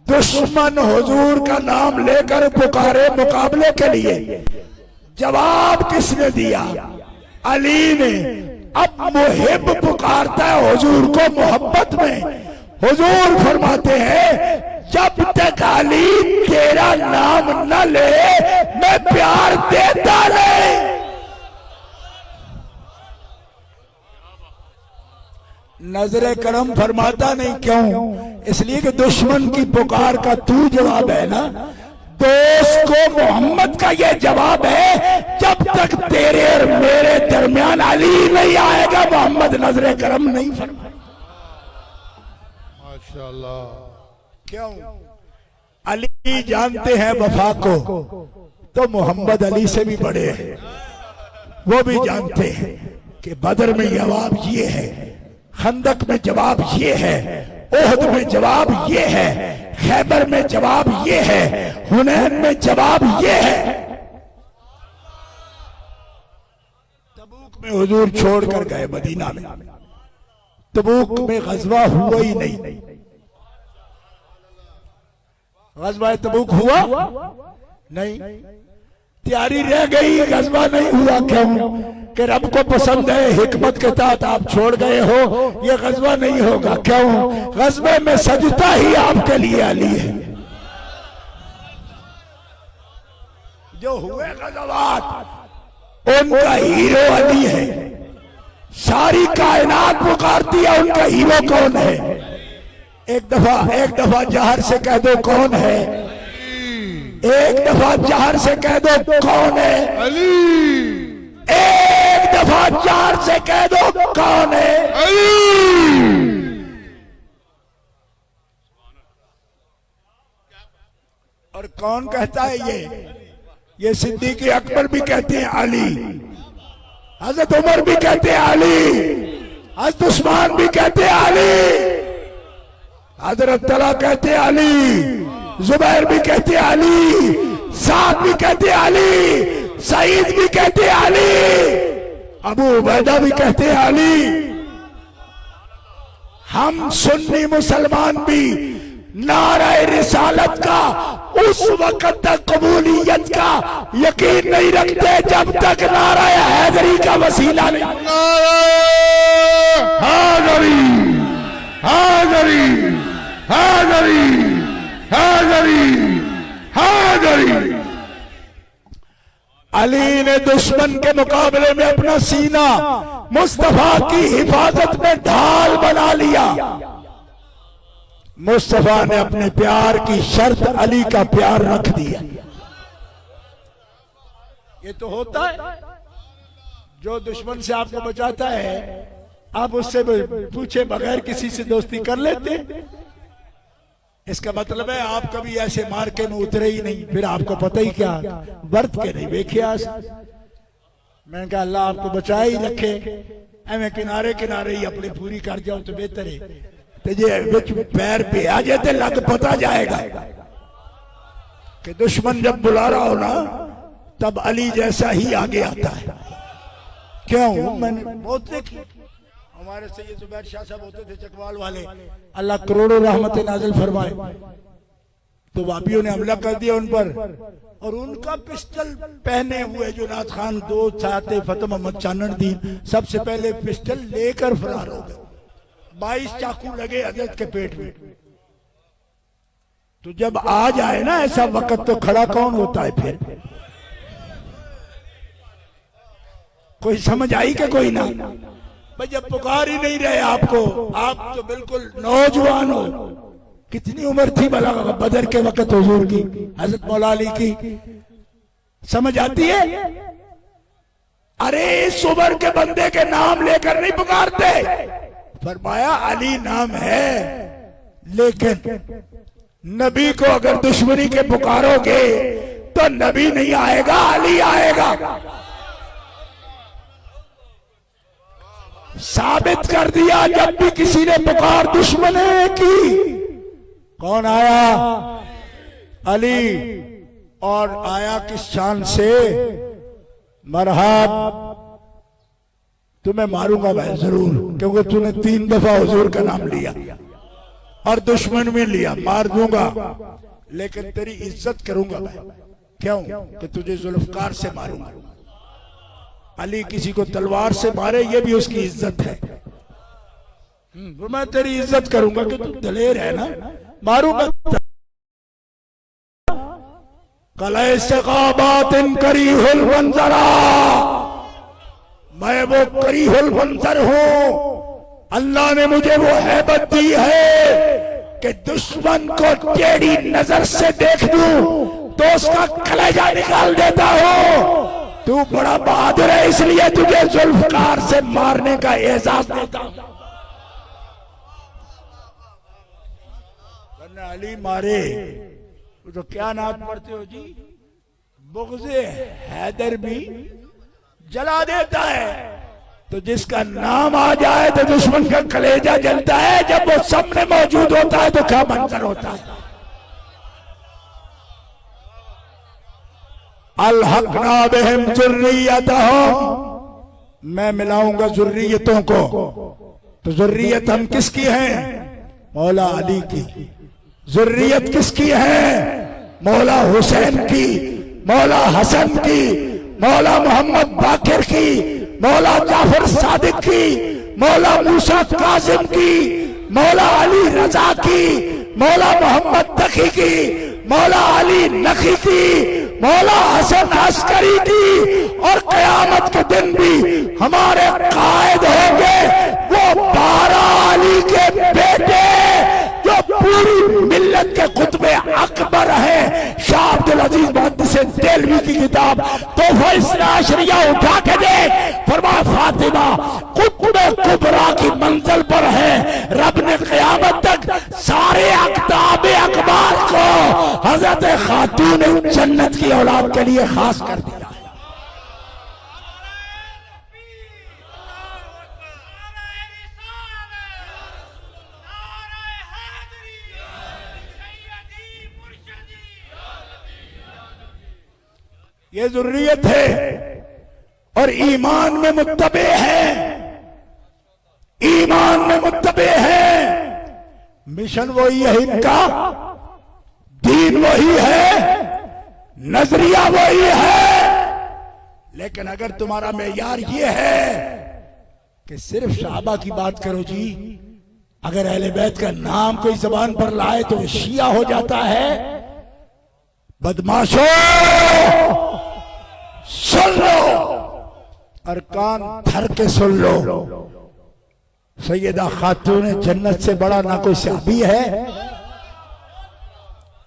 दुश्मन हुजूर का नाम लेकर पुकारे मुकाबले के लिए, जवाब किसने दिया? अली ने। अब मुहिब पुकारता है हुजूर को मोहब्बत में, हुजूर फरमाते हैं जब तक अली तेरा नाम न ले मैं प्यार देता नहीं। नजरे करम फरमाता नहीं, क्यों? इसलिए कि दुश्मन की पुकार का तू जवाब है ना। दोस्त को मोहम्मद का ये जवाब है, जब तक तेरे और मेरे दरमियान अली नहीं आएगा मोहम्मद नजरे करम नहीं फरमाएगा। माशाअल्लाह। क्यों? अली जानते हैं वफा को, तो मोहम्मद अली से भी बड़े हैं। वो भी जानते हैं कि बदर में जवाब ये है, खंदक में जवाब ये है, ओहद में जवाब ये है, खैबर में जवाब ये है, हुनैन में जवाब ये है। तबूक में हुजूर छोड़कर गए मदीना में, तबूक में गजवा हुआ ही नहीं। गजवा तबूक हुआ नहीं, तैयारी रह गई, गजवा नहीं हुआ। क्यों? कि रब को पसंद है, हिकमत के तहत आप छोड़ गए हो, ये गजवा नहीं होगा। क्यों? गजबे में सजता ही आपके लिए अली है। जो हुए गजवात उनका हीरो अली है। सारी कायनात पुकारती है, उनका हीरो कौन है? एक दफा जहर से कह दो कौन है? एक दफा जहर से कह दो कौन है? अली। एक दफा जहर से कह दो कौन है? अली। और कौन कहता है ये सिद्दीक़ अकबर भी कहते हैं अली, हजरत उमर भी कहते हैं अली, हजरत उस्मान भी कहते हैं अली, हजरत तला कहते हैं अली, जुबैर भी कहते हैं अली, साद भी कहते हैं अली, सईद भी कहते हैं अली, अबू उबैदा भी कहते हैं अली। हम सुन्नी मुसलमान भी नारे रिसालत का उस वक्त तक कबूलियत का यकीन नहीं रखते जब तक नारा हैदरी का वसीला नहीं। हैदरी हैदरी हैदरी हैदरी हैदरी। अली ने दुश्मन के मुकाबले में अपना सीना मुस्तफा की हिफाजत में ढाल बना लिया। मुस्तफा ने अपने प्यार की शर्त अली का प्यार रख दिया। ये तो होता है, जो दुश्मन से आपको बचाता है आप उससे पूछे बगैर किसी से दोस्ती कर लेते। इसका मतलब है आप कभी ऐसे मार्के में उतरे ही नहीं, फिर आपको पता ही क्या बरत के नहीं देखे। आज मैंने कहा अल्लाह आपको बचाए ही रखे, एवं किनारे किनारे ही अपनी पूरी कर जाओ तो बेहतर है। ते जे विच पैर पे आ जाए तो लग पता जाएगा कि दुश्मन जब बुला रहा हो ना तब अली जैसा ही आगे आता है। क्यों? मैंने बहुत देखी, हमारे सैयद जुबैर शाह साहब होते थे चकवाल वाले, अल्लाह करोड़ों रहमतें नाज़िल फरमाए, तो वापियों ने हमला कर दिया उन पर, और उनका पिस्टल पहने हुए जो नाथ खान दो चाहते फतेह मोहम्मद चानन दीन सबसे पहले पिस्टल लेकर फरार हो गए। 22 चाकू लगे हजरत के पेट में। तो जब आ जाए ना ऐसा वक्त तो खड़ा कौन होता है फिर? कोई समझ आई कि कोई ना? भाई जब पुकार ही नहीं रहे आपको, आप तो बिल्कुल नौजवान हो। कितनी उम्र थी भला बदर के वक्त हुजूर की, हजरत मौला अली की? समझ आती है? अरे इस उम्र के बंदे के नाम लेकर नहीं पुकारते। फरमाया अली नाम है, लेकिन नबी को अगर दुश्मनी के पुकारोगे तो नबी नहीं आएगा, अली आएगा। साबित कर दिया जब भी किसी ने पुकार दुश्मने की, कौन आया? अली। और आया किस शान से? मरहब, तुम्हें मारूंगा मैं जरूर, क्योंकि तूने 3 दफा हुजूर का नाम लिया और दुश्मन में लिया, मार दूंगा लेकिन तेरी इज्जत करूंगा मैं। क्यों? कि तुझे जुल्फकार से मारूंगा। अली किसी को तलवार से मारे ये भी उसकी इज्जत है। वो मैं तेरी इज्जत करूंगा कि तू दलेर है ना, मारूंगा। कले से काबातिन करीहुल मंजरा, मैं वो करीहुल मंजर हूं। अल्लाह ने मुझे वो हैबत दी है कि दुश्मन को टेढ़ी नजर से देख दूं तो उसका कलेजा निकाल देता हूं। तू बड़ा बहादुर है इसलिए तुझे जुल्फकार से मारने का एजाज देता हूं। वरना अली मारे तो क्या नाम पढ़ते हो जी? बुग़्ज़े हैदर भी जला देता है। तो जिसका नाम आ जाए तो दुश्मन का कलेजा जलता है। जब वो सामने मौजूद होता है तो क्या मंजर होता है। अलहक़ना बिहिम ज़ुर्रियतहुम, मैं मिलाऊंगा ज़ुर्रियतों को। तो ज़ुर्रियत हम किसकी हैं? मौला अली की। ज़ुर्रियत किसकी है? मौला हुसैन की, मौला हसन की, मौला मोहम्मद बाकिर की, मौला जाफर सादिक की, मौला मूसा कासिम की, मौला अली रजा की, मौला मोहम्मद तकी की, मौला अली नकी की, मौला हसन अस्करी की। और क़यामत के दिन भी हमारे कायद होंगे वो 12 अली के बेटे जो पूरी मिल्लत के कुतुबे अकबर है। शाह अब्दुल अजीज मुहद्दिस देलवी की किताब तोहफा इस्ना अशरिया उठा के दे, फरमाया फातिमा कुतुबे कुबरा की मंजिल पर है। रब ने क़यामत तक सारे अकताबे अकबार को हजरत खातून जन्नत की औलाद के लिए खास कर दिया। ये ज़ुर्रियत है और ईमान में मुत्तबे है, ईमान में मुत्तबे है। मिशन वही है इनका, दीन वही है, नजरिया वही है। लेकिन अगर तुम्हारा मेयार ये है कि सिर्फ सहाबा की बात करो जी, अगर अहले बैत का नाम कोई जबान पर लाए तो शिया हो जाता है। बदमाशो सुन लो और कान धर के सुन लो। सैयदा खातून जन्नत से बड़ा ना कोई सहाबी है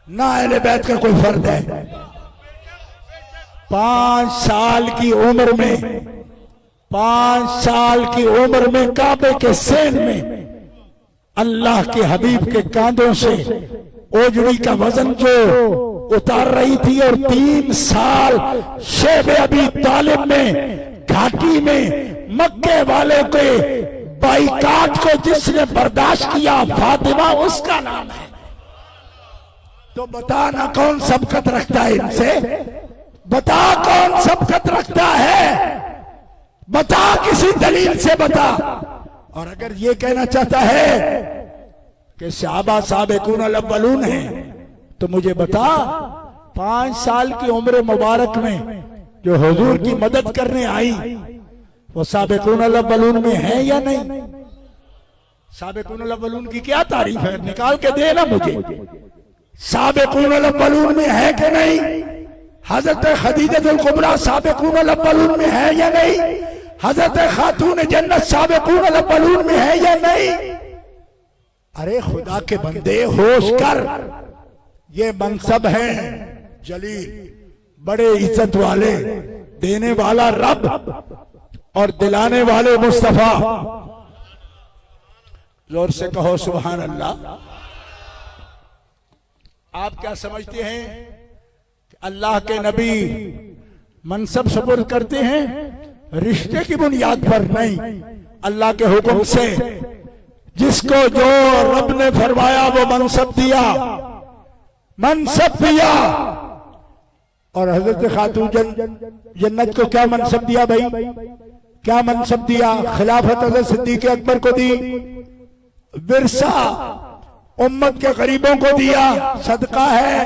ना अहले बैत का कोई फर्द है। 5 साल की उम्र में, 5 साल की उम्र में काबे के सेन में अल्लाह के हबीब के कांधों से ओजड़ी का वजन जो उतार रही थी और 3 साल शेब अबी तालिब में घाटी में मक्के वाले के बाईकाट को जिसने बर्दाश्त किया फातिमा उसका नाम है। तो बता ना कौन सबकत रखता है इनसे, बता कौन सबकत रखता है, बता किसी दलील से बता। और अगर ये कहना चाहता है कि सहाबा साबिकून अल-अव्वलून है तो मुझे बता 5 साल की उम्र मुबारक में जो हुजूर की मदद करने आई वो साबिकून अल-अव्वलून में है या नहीं? साबिकून अल-अव्वलून की क्या तारीफ है, निकाल के दे ना मुझे। साबिकून अल-अव्वलून में है कि नहीं? हजरत खदीजतुल कुबरा साबिकून अल-अव्वलून में है या नहीं? हजरत खातून जन्नत साबिकून अल-अव्वलून में है या नहीं? अरे खुदा के बंदे होश कर, ये मनसब है जलील, बड़े इज्जत वाले, देने वाला रब और दिलाने वाले मुस्तफा। जोर से कहो सुभान अल्लाह। आप क्या समझते हैं कि अल्लाह के नबी मनसब सुपुर्द करते हैं रिश्ते की बुनियाद पर? नहीं, अल्लाह के हुक्म से जिसको जो रब ने फरमाया वो मनसब दिया, मनसब दिया। और हजरत खातून जन्नत को क्या मनसब दिया भाई, क्या मनसब दिया? खिलाफत हजरत सिद्दीक अकबर को दी, विरसा उम्मत के गरीबों को दिया, सदका है,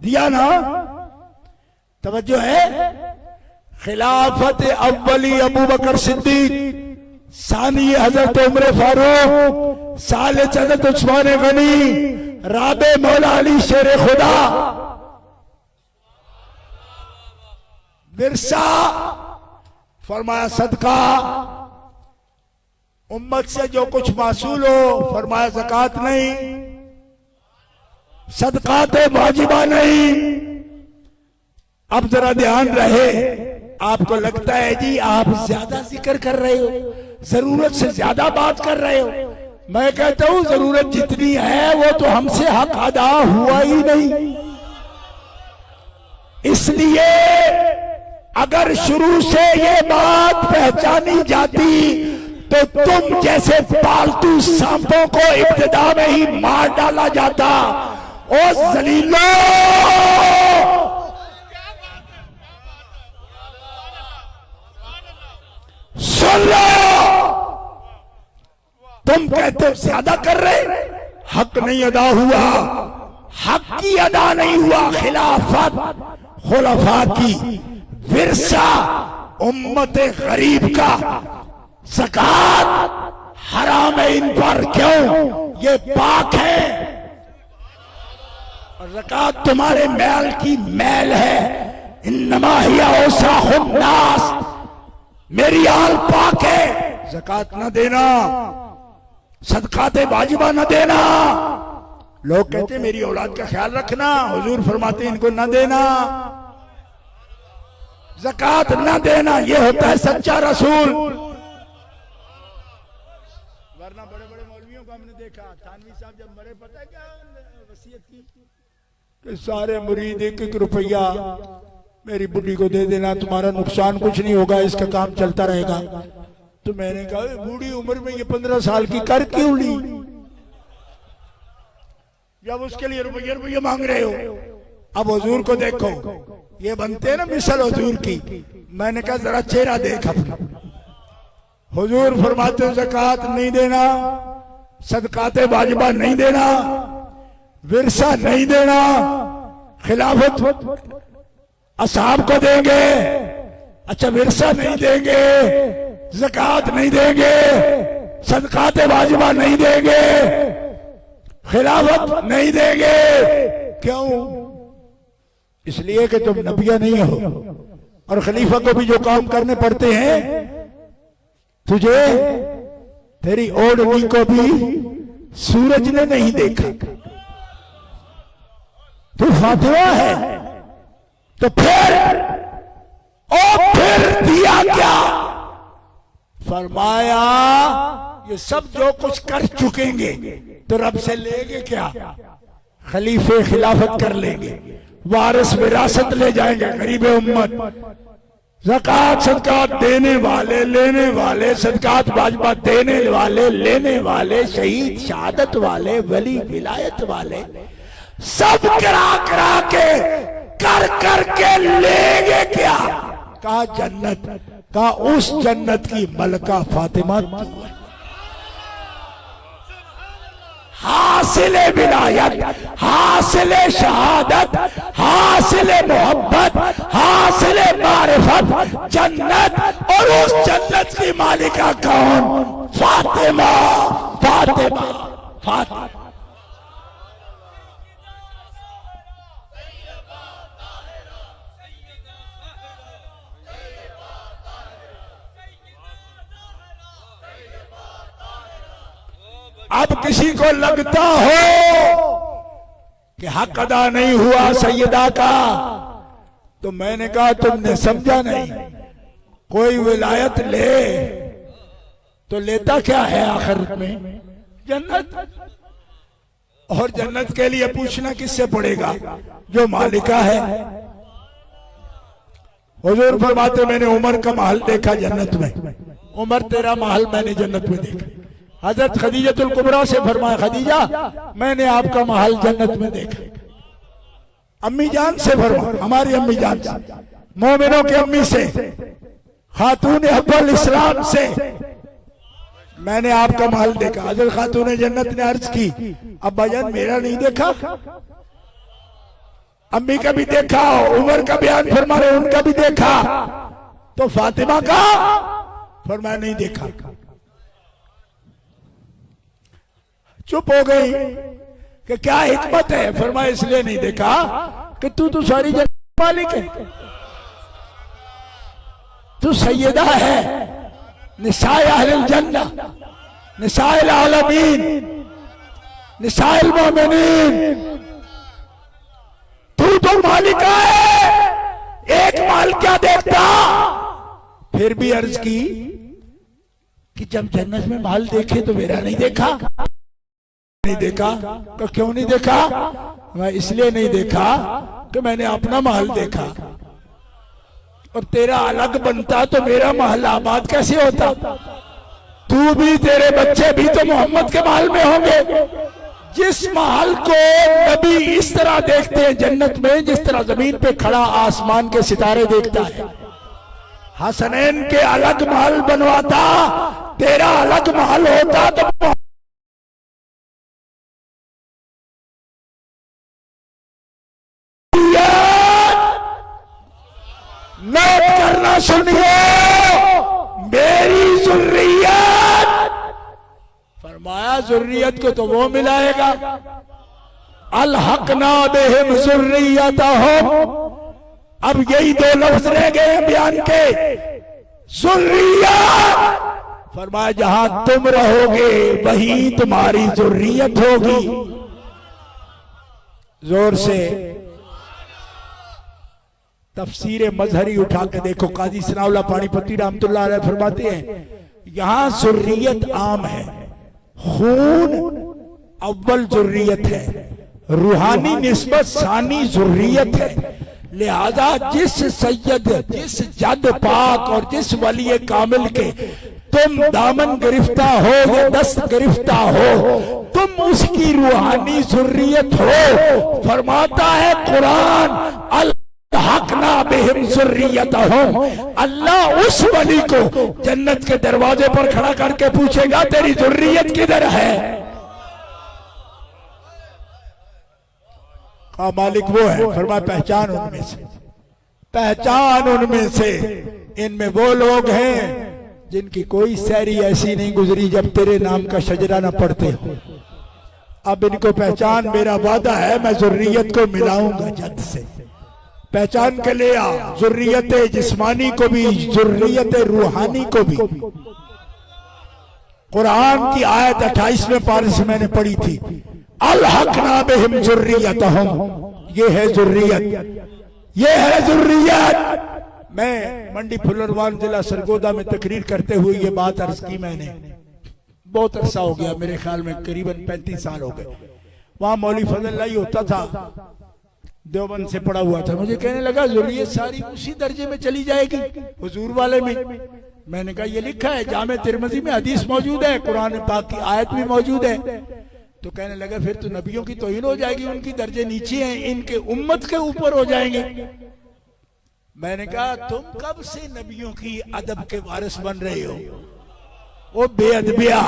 दिया ना? तवज्जो है? खिलाफत अव्वली अबू बकर सिद्दीक, सानी हजरत उमर फारूक, सालिस हजरत उस्मान गनी, राबे मौला अली शेर खुदा, विरसा फरमाया सदका, उम्मत से जो कुछ मासूल हो फरमाया ज़कात नहीं, सदकात वाजिबा नहीं। अब जरा ध्यान रहे, आपको लगता है जी आप ज्यादा जिक्र कर रहे हो, जरूरत से ज्यादा बात कर रहे हो। मैं कहता हूं जरूरत जितनी है वो तो हमसे हक अदा हुआ ही नहीं। इसलिए अगर शुरू से ये बात पहचानी जाती तो तुम जैसे पालतू सांपों को इब्तिदा में ही मार डाला जाता। ओ जलीलो, सुन लो, तुम कहते हो ज्यादा कर रहे, हक नहीं अदा हुआ, हक की अदा नहीं हुआ। खिलाफत खुलफा की, विरसा उम्मत गरीब का, ज़कात हराम है इन पर। क्यों? ये पाक है और ज़कात तुम्हारे मैल की मैल है। इन्नमा हिया औसाखुन नास, मेरी आल पाक है। ज़कात न देना, सदकाते वाजिबा न देना। लोग कहते मेरी औलाद का ख्याल रखना, हुजूर फरमाते इनको न देना, ज़कात न देना। ये होता है सच्चा रसूल। वरना बड़े बड़े मौलवियों को हमने देखा, थानवी साहब जब मरे पता है क्या वसीयत की कि सारे मुरीद 1-1 रुपया मेरी बुढ़ी को दे देना, तुम्हारा नुकसान कुछ नहीं होगा, इसका काम चलता रहेगा। तो मैंने कहा बूढ़ी उम्र में ये 15 साल की कर क्यों ली, जब उसके लिए रुपये मांग रहे हो। अब हुजूर को देखो, ये बनते हैं ना मिसल हुजूर की। मैंने कहा जरा चेहरा देख अपना। हुजूर फरमाते ज़कात नहीं देना, सदकाते वाजिबा नहीं देना, विरसा नहीं देना, खिलाफत असहाब को देंगे, अच्छा विरसा नहीं देंगे, ज़कात नहीं देंगे, सदकाते वाजिबा नहीं देंगे, खिलाफत नहीं देंगे। क्यों? इसलिए कि तुम नबिया नहीं हो और खलीफा को भी जो काम करने पड़ते हैं, तुझे तेरी ओढ़नी को भी सूरज ने नहीं देखा। तू फातिमा है तो फिर दिया क्या? फरमाया ये सब जो कुछ कर चुकेंगे तो रब से लेंगे क्या? खलीफे खिलाफत कर लेंगे, वारिस विरासत ले जाएंगे, गरीब उम्मत ज़कात सदकात देने वाले, लेने वाले, सदकात वाजिबात देने वाले, लेने वाले, शहीद शहादत वाले, वली विलायत वाले, सब करा करा के कर कर के लेंगे क्या? कहा जन्नत। कहा उस जन्नत की मलका फातिमा हासिल विलायत, हासिल शहादत, हासिल मोहब्बत, हासिल मारिफत जन्नत। और उस जन्नत की मालिका कौन? फातिमा। फातिमा फातिमा अब किसी को लगता हो कि हक अदा नहीं हुआ सैयदा का, तो मैंने कहा तुमने समझा नहीं। कोई विलायत ले तो लेता क्या है आखिरत में? जन्नत। और जन्नत के लिए पूछना किससे पड़ेगा? जो मालिका है। हुजूर फरमाते मैंने उमर का महल देखा जन्नत में। उमर तेरा महल मैंने जन्नत में देखा। हजरत खदीजतुल कुबरा से फरमाया खदीजा मैंने आपका महल जन्नत में देखा। अम्मी जान से फरमाया, हमारी अम्मी जान से, मोमिनों की अम्मी से, खातून अव्वल इस्लाम से, मैंने आपका महल देखा। हजरत खातून जन्नत ने अर्ज की अब्बा जान मेरा नहीं देखा? अम्मी का भी देखा, उमर का बयान फरमा रहे उनका भी देखा, तो फातिमा का फरमाया नहीं देखा। चुप हो गई कि क्या हिकमत है? फरमाया इसलिए नहीं देखा कि तू तो सारी जन्नत मालिक है, तू सैयदा है, निसाए अहलुल जन्नह, निसाए आलमीन, निसाए मोमिनीन। तू तो मालिका है, एक माल क्या देखता? फिर भी अर्ज की कि जब जन्नत में माल देखे तो मेरा नहीं देखा। नहीं देखा तो क्यों नहीं देखा? मैं इसलिए नहीं देखा कि मैंने अपना महल देखा, और तेरा अलग बनता तो मेरा महल आबाद कैसे होता? तू भी तेरे बच्चे भी तो मोहम्मद के महल में होंगे। जिस महल को नबी इस तरह देखते हैं जन्नत में जिस तरह जमीन पे खड़ा आसमान के सितारे देखता है। हसनैन के अलग महल बनवाता, तेरा अलग महल होता तो नोट करना सुनिए, मेरी जुर्रियत, फरमाया जुर्रियत को तो वो मिलाएगा। अलहकना बिहिम जुर्रियतहुम। अब यही दो लफ्ज रह गए बयान के। जुर्रियत फरमाया जहां तुम रहोगे वही तुम्हारी जुर्रियत होगी। जोर से तफसीर मजहरी उठा के देखो। काजी सनाउल्लाह पानीपति रहमतुल्लाह अलैह फरमाते हैं यहां जुर्रियत आम है, खून अव्वल जुर्रियत है, रूहानी निस्बत सानी जुर्रियत है। लिहाजा जिस सैयद, जिस जद पाक और जिस वली कामिल के तुम दामन गिरफ्ता हो या दस्त गिरफ्ता हो, तुम उसकी रूहानी जुर्रियत हो। फरमाता है कुरान हकना बिहिम जुर्रियतहुम। अल्लाह उस वली को जन्नत के दरवाजे पर खड़ा करके पूछेगा तेरी जुर्रियत किधर है? का मालिक वो है। फरमाया पहचान उनमें से, पहचान उनमें से। इनमें वो लोग हैं जिनकी कोई सैरी ऐसी नहीं गुजरी जब तेरे नाम का शजरा न पढ़ते हो। अब इनको पहचान, मेरा वादा है मैं जुर्रियत को मिलाऊंगा जद से। पहचान के लिए आ, जुर्रियत जिस्मानी को भी, जुर्रियत रूहानी को भी। कुरान की आयत 28वें पारे से मैंने पढ़ी थी, अलहकना बिहिम जुर्रियतहुम। ये है जुर्रियत, ये है जुर्रियत। मैं मंडी फुलरवान जिला सरगोदा में तकरीर करते हुए ये बात अर्ज की मैंने। बहुत अरसा हो गया, मेरे ख्याल में करीबन 35 साल हो गए। वहां मौलवी फजल लाई होता था, देवबंद से पढ़ा हुआ था, मुझे कहने लगा ज़ुर्रियत सारी उसी दर्जे में चली जाएगी हुजूर वाले में। मैंने कहा ये लिखा है जामे तिरमिज़ी में, हदीस मौजूद है, कुरान पाक की आयत भी मौजूद है। तो कहने लगा फिर तो नबियों की तौहीन हो जाएगी, उनकी दर्जे नीचे हैं, इनके उम्मत के ऊपर हो जाएंगे। मैंने कहा तुम कब से नबियों की अदब के वारिस बन रहे हो, वो बेअदबिया।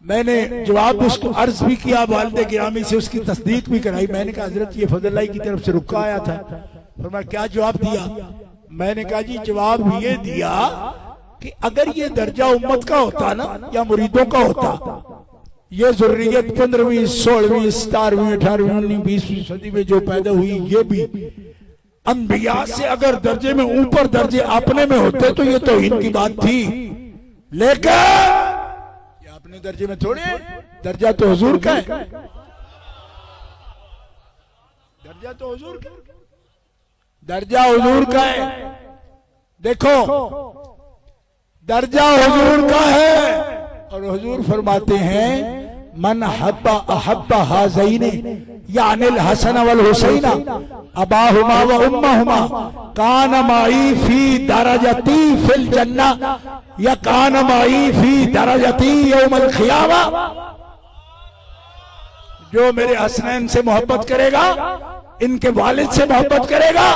मैंने जवाब उसको अर्ज भी किया, वालिद गिरामी से उसकी तस्दीक भी कराई। मैंने कहा हजरत ये फजलाई की तरफ से रुका आया था। और मैं क्या जवाब दिया? मैंने कहा जी जवाब ये दिया कि अगर ये दर्जा उम्मत का होता ना या मुरीदों का होता, ये ज़ुर्रियत 15वीं 16वीं 17वीं 18वीं 19वीं 20वीं सदी में जो पैदा हुई, ये भी अंबिया से अगर दर्जे में ऊपर दर्जे अपने में होते तो ये तौहीन की बात थी। लेकिन अपने दर्जे में थोड़े, दर्जा तो हुजूर का है, दर्जा तो हुजूर का, दर्जा हुजूर का है। देखो दर्जा हुजूर का है और हुजूर फरमाते हैं मन हब्बा अहब्बा हाज़ैने यानिल हसन वल हुसैना अबाहुमा व उम्महुमा कान माई फी दरजती फिल जन्ना या कान माई फी दरजती यौमल क़ियामा। जो मेरे हसनैन से मोहब्बत करेगा, इनके वालिद से मोहब्बत करेगा,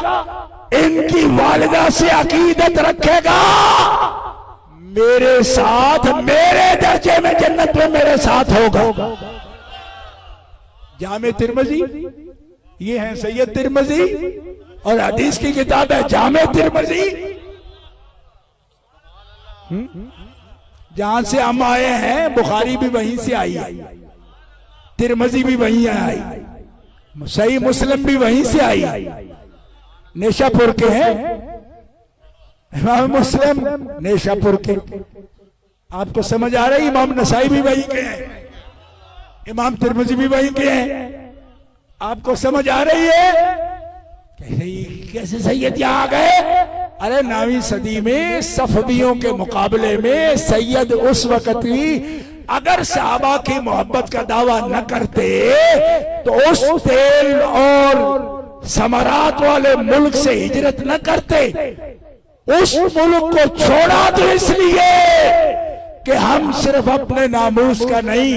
इनकी वालिदा से अकीदत रखेगा, मेरे साथ मेरे दर्जे में जन्नत में मेरे साथ होगा। जामे तिरमिज़ी, ये है सैयद तिरमिज़ी और हदीस की किताब है जामे तिरमिज़ी। जहां से हम आए हैं बुखारी भी वहीं से आई है, तिरमिज़ी भी वहीं आई, सही मुस्लिम भी वहीं से आई। नेशापुर के हैं इमाम मुस्लिम, नेशापुर के। आपको समझ आ रही? इमाम नसाई भी वहीं के हैं, इमाम तिरमिज़ी भी वहीं के हैं। आपको समझ आ रही है? कैसे सैयद यहाँ आ गए? अरे 9वीं सदी में सफवियों के मुकाबले में सैयद उस वक्त ही अगर सहाबा की मोहब्बत का दावा न करते तो उस तेल और समरात वाले मुल्क से हिजरत न करते। उस मुल्क को छोड़ा तो इसलिए कि हम सिर्फ अपने नामूस का नहीं,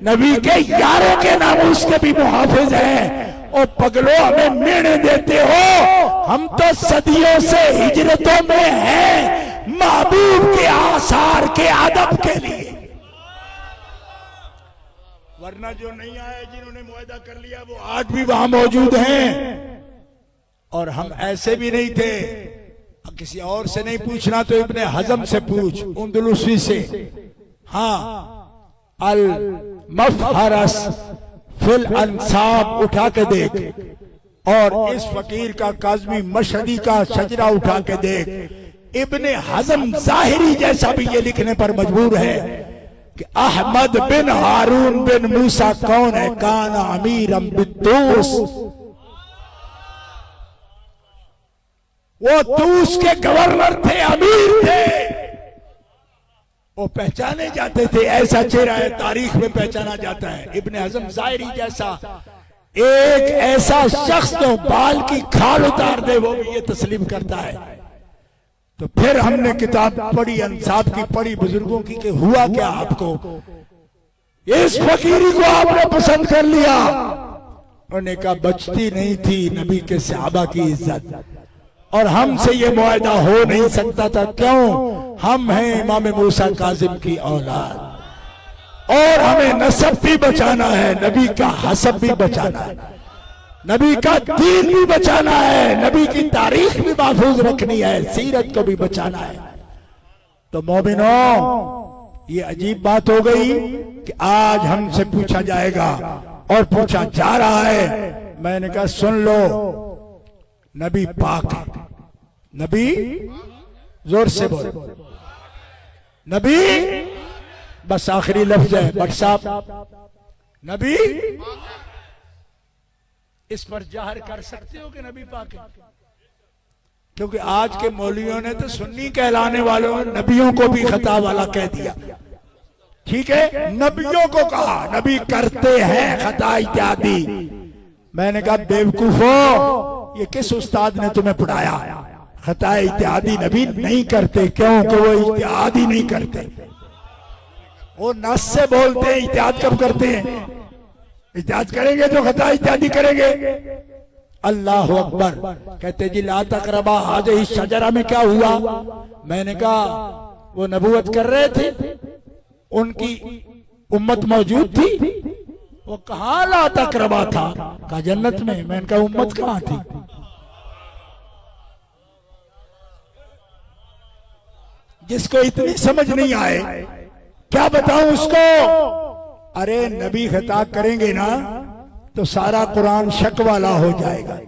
नबी के यारों के नामूस के भी मुहाफिज हैं। और पगलो हमें मिलने देते हो, हम तो सदियों से हिजरतों में हैं महबूब के आसार के अदब के लिए। वरना जो नहीं आए, जिन्होंने मुआहदा कर लिया, वो आज भी वहां मौजूद हैं। और हम ऐसे भी नहीं थे। किसी और से नहीं पूछना तो इब्ने हजम से पूछ, अंदलुसी से। हाँ, अल मफहरस फिल अंसाब उठा के देख, और इस फकीर का काज़मी मशहदी का शजरा उठा के देख। इब्ने हजम ज़ाहिरी जैसा भी ये लिखने पर मजबूर है कि अहमद बिन हारून बिन मूसा कौन है, काना अमीरम बिद्दूस, वो तूस के गवर्नर थे, अमीर थे, वो पहचाने जाते थे। ऐसा चेहरा है, तारीख में पहचाना जाता है। इब्ने हजम ज़ाहिरी जैसा एक ऐसा शख्स जो बाल की खाल उतार दे वो भी ये तस्लीम करता है। तो फिर हमने किताब पढ़ी, अंसाब की पढ़ी, बुजुर्गों की, कि हुआ क्या आपको? इस फकीरी को आपने पसंद कर लिया। उन्होंने कहा बचती नहीं थी नबी के सहाबा की इज्जत, और हमसे ये मुआहदा हो नहीं सकता था। क्यों? हम हैं इमाम मूसा काजिम की औलाद, और हमें नसब भी बचाना है, नबी का हसब भी बचाना है, नबी का दीन भी बचाना है, नबी की तारीख भी महफूज रखनी है, सीरत को भी बचाना है। तो मोमिनों, ये अजीब बात हो गई कि आज हमसे पूछा जाएगा और पूछा जा रहा है। मैंने कहा सुन लो, नबी पाक है। नबी, जोर से बोल, नबी, बस आखिरी लफ्ज है बट साहब, नबी। इस पर जाहिर कर सकते हो कि नबी पाक है? क्योंकि आज के मौलवियों ने तो सुन्नी कहलाने वालों ने नबियों को भी खता वाला कह दिया। ठीक है, नबियों को कहा नबी करते हैं खता इत्यादि। मैंने कहा बेवकूफो, ये किस उस्ताद ने तुम्हें पढ़ाया? खता इत्यादि नबी नहीं करते। क्यों? कि वो इत्यादि नहीं करते, वो नस से बोलते हैं। इत्याद कब करते हैं? इत्याद करेंगे तो खता इत्यादि करेंगे। अल्लाह अकबर। कहते जी ला तकरबा हाज़िही शजरा में क्या हुआ? मैंने कहा वो नबूवत कर रहे थे, उनकी उम्मत मौजूद थी। वो कहाँ ला तकरबा था? कहा जन्नत में। मैंने कहा उम्मत कहाँ थी? जिसको इतनी समझ नहीं आए क्या बताऊं उसको? अरे नबी खता करेंगे ना तो सारा कुरान शक वाला हो जाएगा।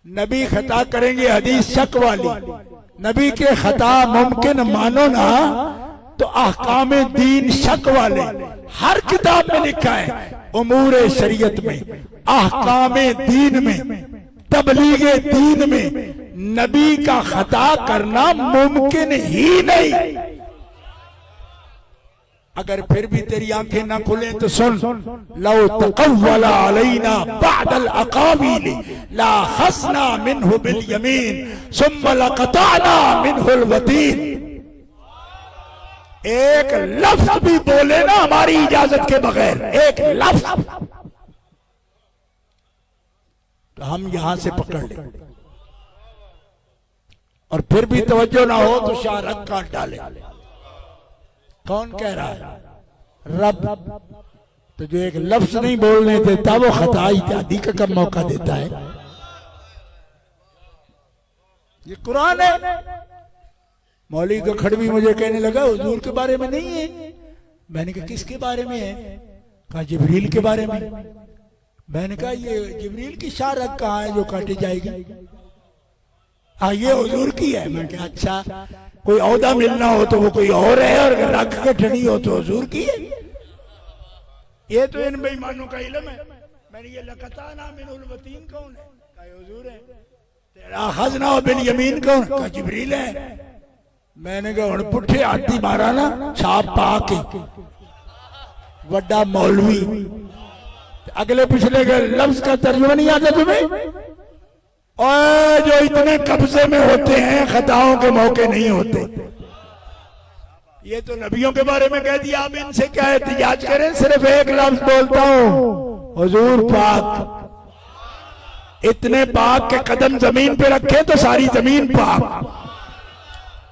नबी खता करेंगे हदीस शक वाली। नबी के खता मुमकिन मानो ना तो अहकामे दीन शक वाले। हर किताब में लिखा है उमूरे शरीयत में, अहकामे दीन में, तबलीगे दीन में नबी का खता करना मुमकिन ही नहीं। अगर फिर भी तेरी आंखें ना खुले तो सुन, लौ तक़व्वला अलैना बअदल अक़ावील ला खसना मिन्हु बिल यमीन सुम्मा लक़तअना मिन्हुल वतीन। एक लफ्ज भी बोले ना हमारी इजाजत के बगैर, एक लफ्ज, तो हम यहां से पकड़ ले। और फिर भी तवज्जो ना हो तो शाहरग काट डाले। कौन कह रहा है? रब। तो जो एक लफ्ज नहीं बोलने देता वो खता इत्यादि का कब मौका देता है? ये कुरान है। मौलवी का खड़वी मुझे कहने लगा हुजूर के बारे में नहीं है। मैंने कहा किसके बारे में है? कहा जिब्रील के बारे में। मैंने कहा ये जिब्रील की शाहरग कहाँ है जो काटी जाएगी? हाँ ये हुजूर की है। मैंने कहा अच्छा, कोई औदा मिलना हो तो वो कोई और है, और रख के ठनी हो तो हुजूर की है। ये तो इन बेईमानों का इल्म है। मैंने ये लक़तअना मिन्हुल वतीन कौन है? कहा हुजूर है। तेरा खज़ना बिल यमीन कौन? कहा जिब्रील है। मैंने कहा हुण पुठे हाथी मारा ना छाप पा के वड्डा मौलवी। अगले पिछले के लफ्ज का तर्जुमा नहीं आता तुम्हें? और जो इतने कब्जे में होते हैं खताओं के मौके नहीं होते। ये तो नबियों के बारे में कह दिया, आप इनसे क्या एहतिजाज करें? सिर्फ एक लफ्ज बोलता हूं, हुजूर पाक। इतने पाक के कदम जमीन पे रखे तो सारी जमीन पाक।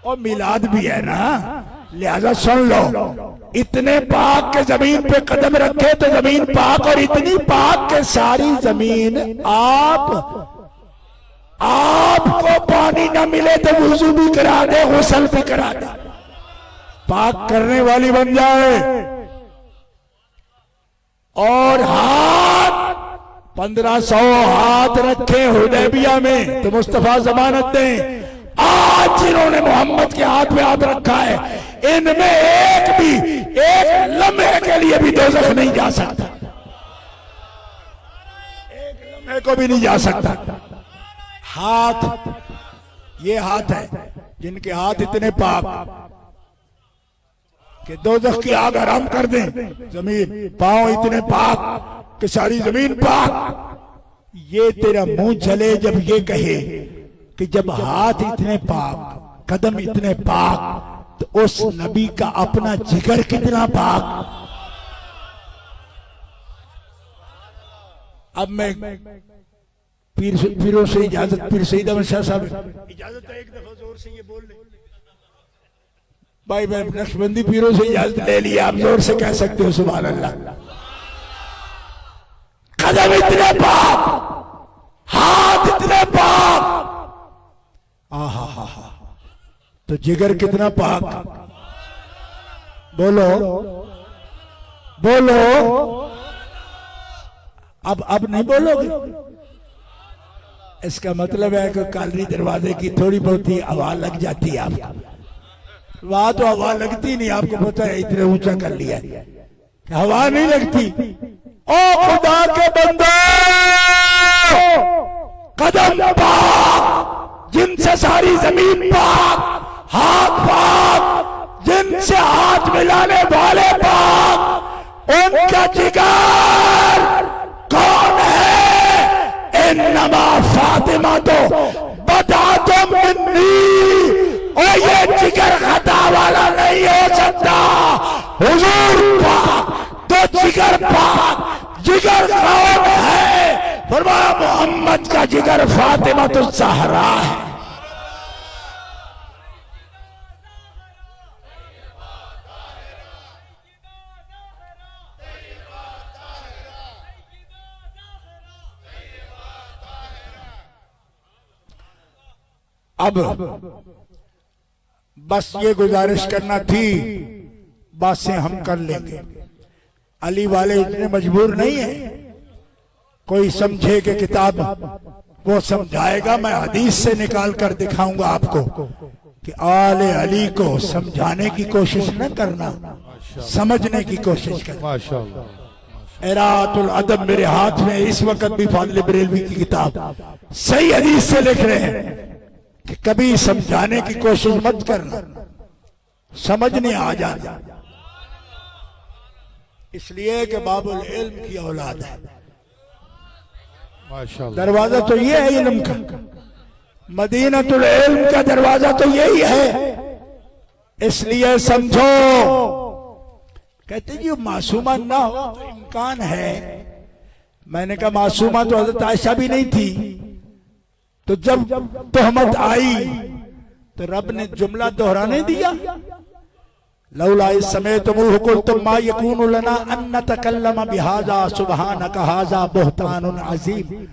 और मिलाद भी है ना, लिहाजा सुन लो। इतने पाक के जमीन पे कदम रखे तो जमीन पाक, और इतनी पाक के सारी जमीन आपको पानी ना मिले तो वुजू भी करा दे, गुस्ल भी करा दे, पाक करने वाली बन जाए। और हाथ 1500 हाथ रखे हुदैबिया में तो मुस्तफा जमानत दें। आज जिन्होंने मोहम्मद के हाथ में हाथ रखा है, इनमें एक लम्हे के लिए भी दोज़ख नहीं जा सकता, एक लम्हे को भी नहीं जा सकता। हाथ, ये हाथ है जिनके हाथ इतने पाक कि दोज़ख की आग हराम कर दें। जमीन, पांव इतने पाक कि सारी जमीन पाक। ये तेरा मुंह जले जब ये कहे कि जब हाथ इतने पाक, कदम इतने पाक, तो उस नबी का अपना जिगर कितना पाक। अब मैं पीरों से इजाजत, पीर सईद अहमद शाह साहब इजाजत है, एक दफा जोर से ये बोल ले भाई। मैं नक्शबंदी पीरों से इजाजत ले लिया, आप जोर से कह सकते हो सुभान अल्लाह। कदम इतने पाक, हाथ इतने पाक, आहा हा हा, तो जिगर कितना पाक। बोलो बोलो, अब नहीं बोलोगे? इसका मतलब है कि कालरी दरवाजे की थोड़ी बहुत ही हवा लग जाती है आपको। वहां तो हवा लगती नहीं, आपको पता है, इतने ऊंचा कर लिया है, हवा नहीं लगती। ओ खुदा के बंदो, कदम पाक जिनसे सारी जमीन पाक, हाथ पाक जिनसे हाथ मिलाने वाले पाक, उनका जिगर कौन है? इन्नमा फातिमा तो बदातुम मिन्नी, और ये जिगर खता वाला नहीं हो सकता। हुजूर पाक तो जिगर पाक, जिगर कौन है? फरमाया मोहम्मद का जिगर फातिमा तो ज़हरा है। अब बस ये गुजारिश करना थी, बातें हम कर लेंगे। अली वाले इतने मजबूर नहीं है, कोई समझे कि किताब वो समझाएगा, मैं हदीस से निकाल कर दिखाऊंगा आपको कि आले अली को समझाने की कोशिश न करना, समझने की कोशिश करना। माशाअल्लाह। एरातुल अदब मेरे हाथ में इस वक्त भी फाजिल बरेलवी की किताब सही हदीस से लिख रहे हैं कि कभी समझाने की कोशिश मत करना, समझने आ जाना। इसलिए कि बाबुल इल्म की औलाद है। माशाअल्लाह। दरवाजा तो ये है इल्म का, मदीनतुल इल्म का दरवाजा तो यही है। इसलिए समझो, कहते जी मासूमा ना हो तो इम्कान है। मैंने कहा मासूमा तो हजरत आयशा भी नहीं थी। तो जब तोहमत आई तो रब ने जुमला दोहराने दिया, लौला इस समय तुम कुल्तुम मा यकूनु लना अन नतकल्लम बिहाजा सुबहानक हाजा बुहतानुन अजीम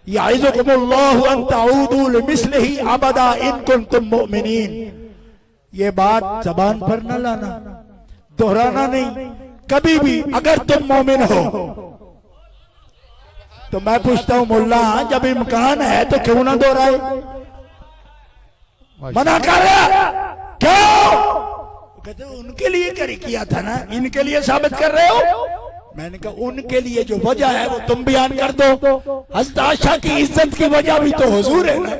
याइज़ुकुमुल्लाहु अन तऊदू लिमिस्लिही अबदा इन कुंतुम मुमिनीन। ये बात जबान पर न लाना, दोहराना नहीं कभी भी। अगर तुम मोमिन हो तो मैं पूछता हूं मुल्ला, जब इम्कान है तो क्यों ना दोहराए? मना कर रहा क्यों? कहते उनके लिए किया था ना, इनके लिए साबित कर रहे हो। मैंने कहा उनके लिए जो वजह है वो तुम बयान कर दो। हज़रत आयशा की इज्जत की वजह भी तो हुजूर है ना।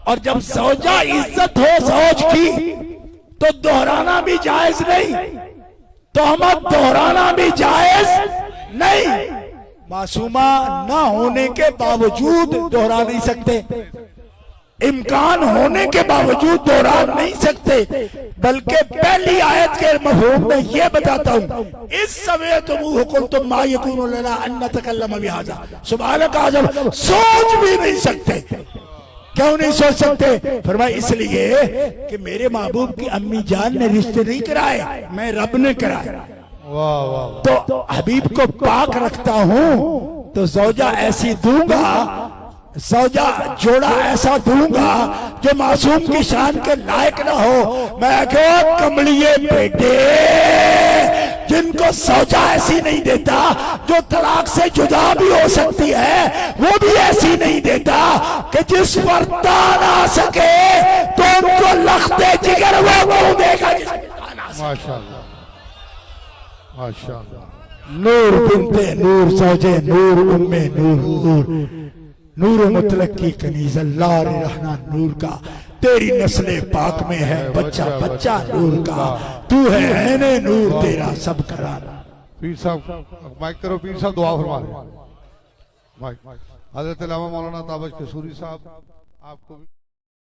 और जब सौजा इज्जत हो सौज की तो दोहराना भी जायज नहीं, तोहमत दोहराना भी जायज नहीं। मासूमा ना होने के बावजूद दोहरा नहीं सकते, इम्कान होने के बावजूद दोहरा नहीं सकते। बल्कि पहली आयत के मफहूम में ये बताता हूं, इस समय तुम मा यकूनु लना अन नतकल्लम बिहाजा सुबहानक, जब सोच भी नहीं सकते। क्यों नहीं सोच सकते? फरमाया इसलिए कि मेरे महबूब की अम्मी जान ने रिश्ते नहीं कराए, मैं रब ने कराए। वाह वाह। तो हबीब को पाक रखता हूं तो जौजा ऐसी दूंगा, सौजा जोड़ा ऐसा दूंगा जो मासूम की शान के लायक ना हो। मैं क्यों कमलिए बेटे जिनको सौजा ऐसी नहीं देता, जो तलाक से जुदा भी हो सकती है वो भी ऐसी नहीं देता कि जिस पर तान आ सके तो उनको लखते जिगर वो क्यों देगा जिसको तान आ सके। माशाअल्लाह माशाअल्लाह। नूर बिनते नूर सौजे नूर उम्मे नूर नूर नूर मुतलक की कनीज अल्लाह रहना नूर का, तेरी नस्ले पाक में है बच्चा बच्चा नूर का, तू है ने नूर तेरा सब कराना। पीर साहब माइक करो, पीर साहब दुआ फरमा रहे हैं। माइक हजरत अल्लामा मौलाना ताबश कसूरी साहब आपको